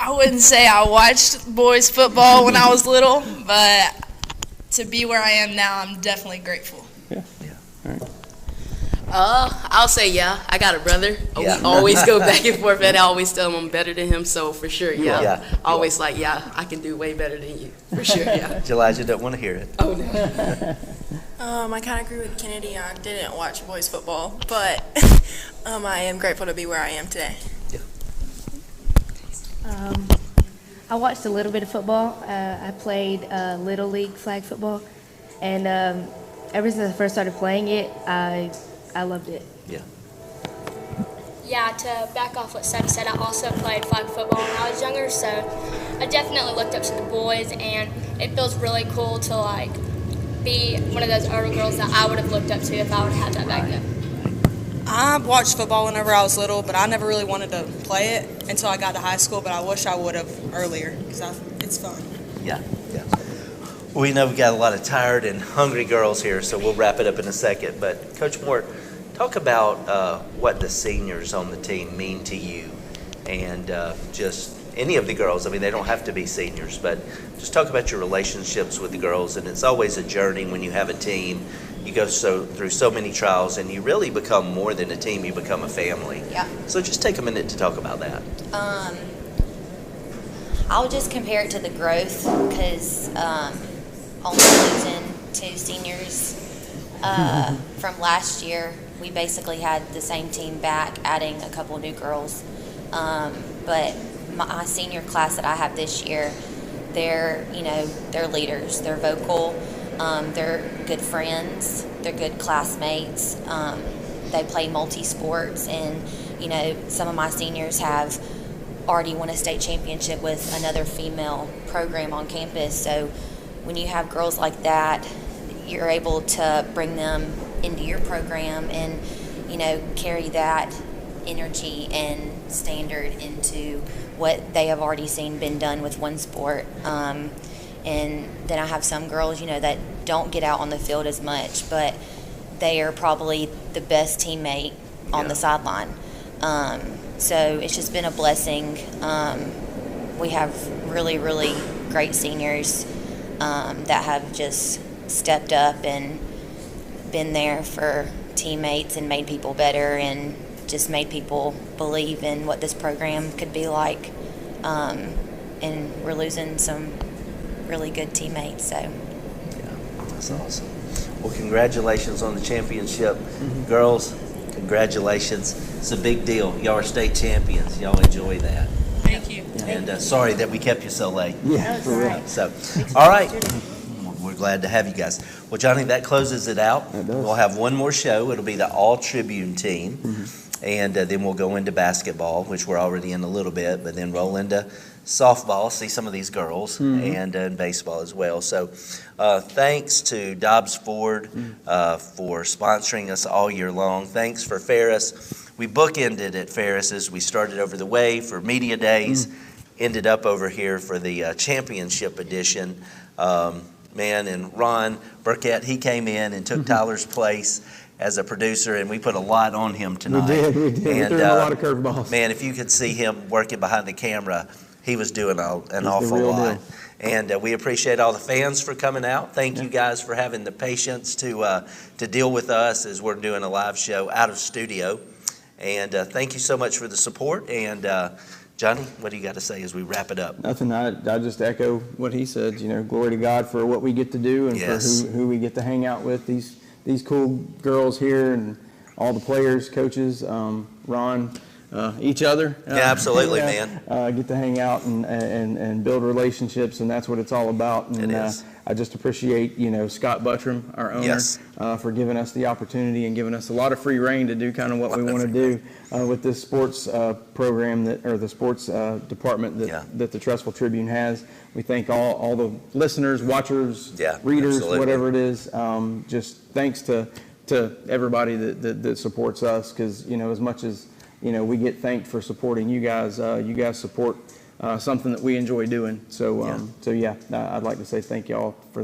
I wouldn't say I watched boys football when I was little, but to be where I am now, I'm definitely grateful. Yeah. All right. I'll say yeah. I got a brother. Yeah. We always go back and forth, and I always tell him I'm better than him. So for sure, yeah. Always like, I can do way better than you. For sure, yeah. Elijah don't want to hear it. Oh no. I kind of agree with Kennedy. I didn't watch boys football, but I am grateful to be where I am today. I watched a little bit of football. I played Little League flag football, and ever since I first started playing it, I loved it. Yeah, to back off what Seth said, I also played flag football when I was younger, so I definitely looked up to the boys, and it feels really cool to be one of those older girls that I would have looked up to if I would have had that back then. I watched football whenever I was little, but I never really wanted to play it until I got to high school, but I wish I would have earlier because it's fun. Yeah. We know we've got a lot of tired and hungry girls here, so we'll wrap it up in a second. But Coach Moore, talk about what the seniors on the team mean to you, and just any of the girls. I mean, they don't have to be seniors, but just talk about your relationships with the girls. And it's always a journey when you have a team. You go through so many trials, and you really become more than a team. You become a family. Yeah. So just take a minute to talk about that. I'll just compare it to the growth because only losing 2 seniors from last year, we basically had the same team back, adding a couple new girls. But my senior class that I have this year, they're leaders. They're vocal. They're good friends. They're good classmates. They play multi-sports, and some of my seniors have already won a state championship with another female program on campus. So when you have girls like that, you're able to bring them into your program and carry that energy and standard into what they have already seen been done with one sport. And then I have some girls, that don't get out on the field as much, but they are probably the best teammate on the sideline. So it's just been a blessing. We have really, really great seniors that have just stepped up and been there for teammates and made people better and just made people believe in what this program could be like. And we're losing some really good teammates. So that's awesome. Well, congratulations on the championship. Girls, congratulations. It's a big deal. Y'all are state champions. Y'all enjoy that. Thank you. And sorry that we kept you so late. Yeah, for real. So, all right. We're glad to have you guys. Well, Johnny, that closes it out. We'll have one more show. It'll be the All-Tribune team. And then we'll go into basketball, which we're already in a little bit, but then roll into softball, see some of these girls, and baseball as well. So thanks to Dobbs Ford for sponsoring us all year long. Thanks for Ferris. We bookended at Ferris's. We started over the way for media days, ended up over here for the championship edition. And Ron Burkett, he came in and took Tyler's place as a producer, and we put a lot on him tonight. We did. And, we threw him a lot of curveballs. Man, if you could see him working behind the camera, he was doing an awful lot. And we appreciate all the fans for coming out. Thank you guys for having the patience to deal with us as we're doing a live show out of studio. And thank you so much for the support. And Johnny, what do you got to say as we wrap it up? Nothing. I just echo what he said. Glory to God for what we get to do and for who we get to hang out with. These cool girls here and all the players, coaches, Ron, each other. Yeah, absolutely, man. Get to hang out and build relationships, and that's what it's all about. And it is. I just appreciate, Scott Buttram, our owner, for giving us the opportunity and giving us a lot of free reign to do kind of what we want to do with this sports program or the sports department that the Trussville Tribune has. We thank all the listeners, watchers, readers, whatever it is. Just thanks to everybody that supports us, because as much as we get thanked for supporting you guys support something that we enjoy doing. So I'd like to say thank y'all for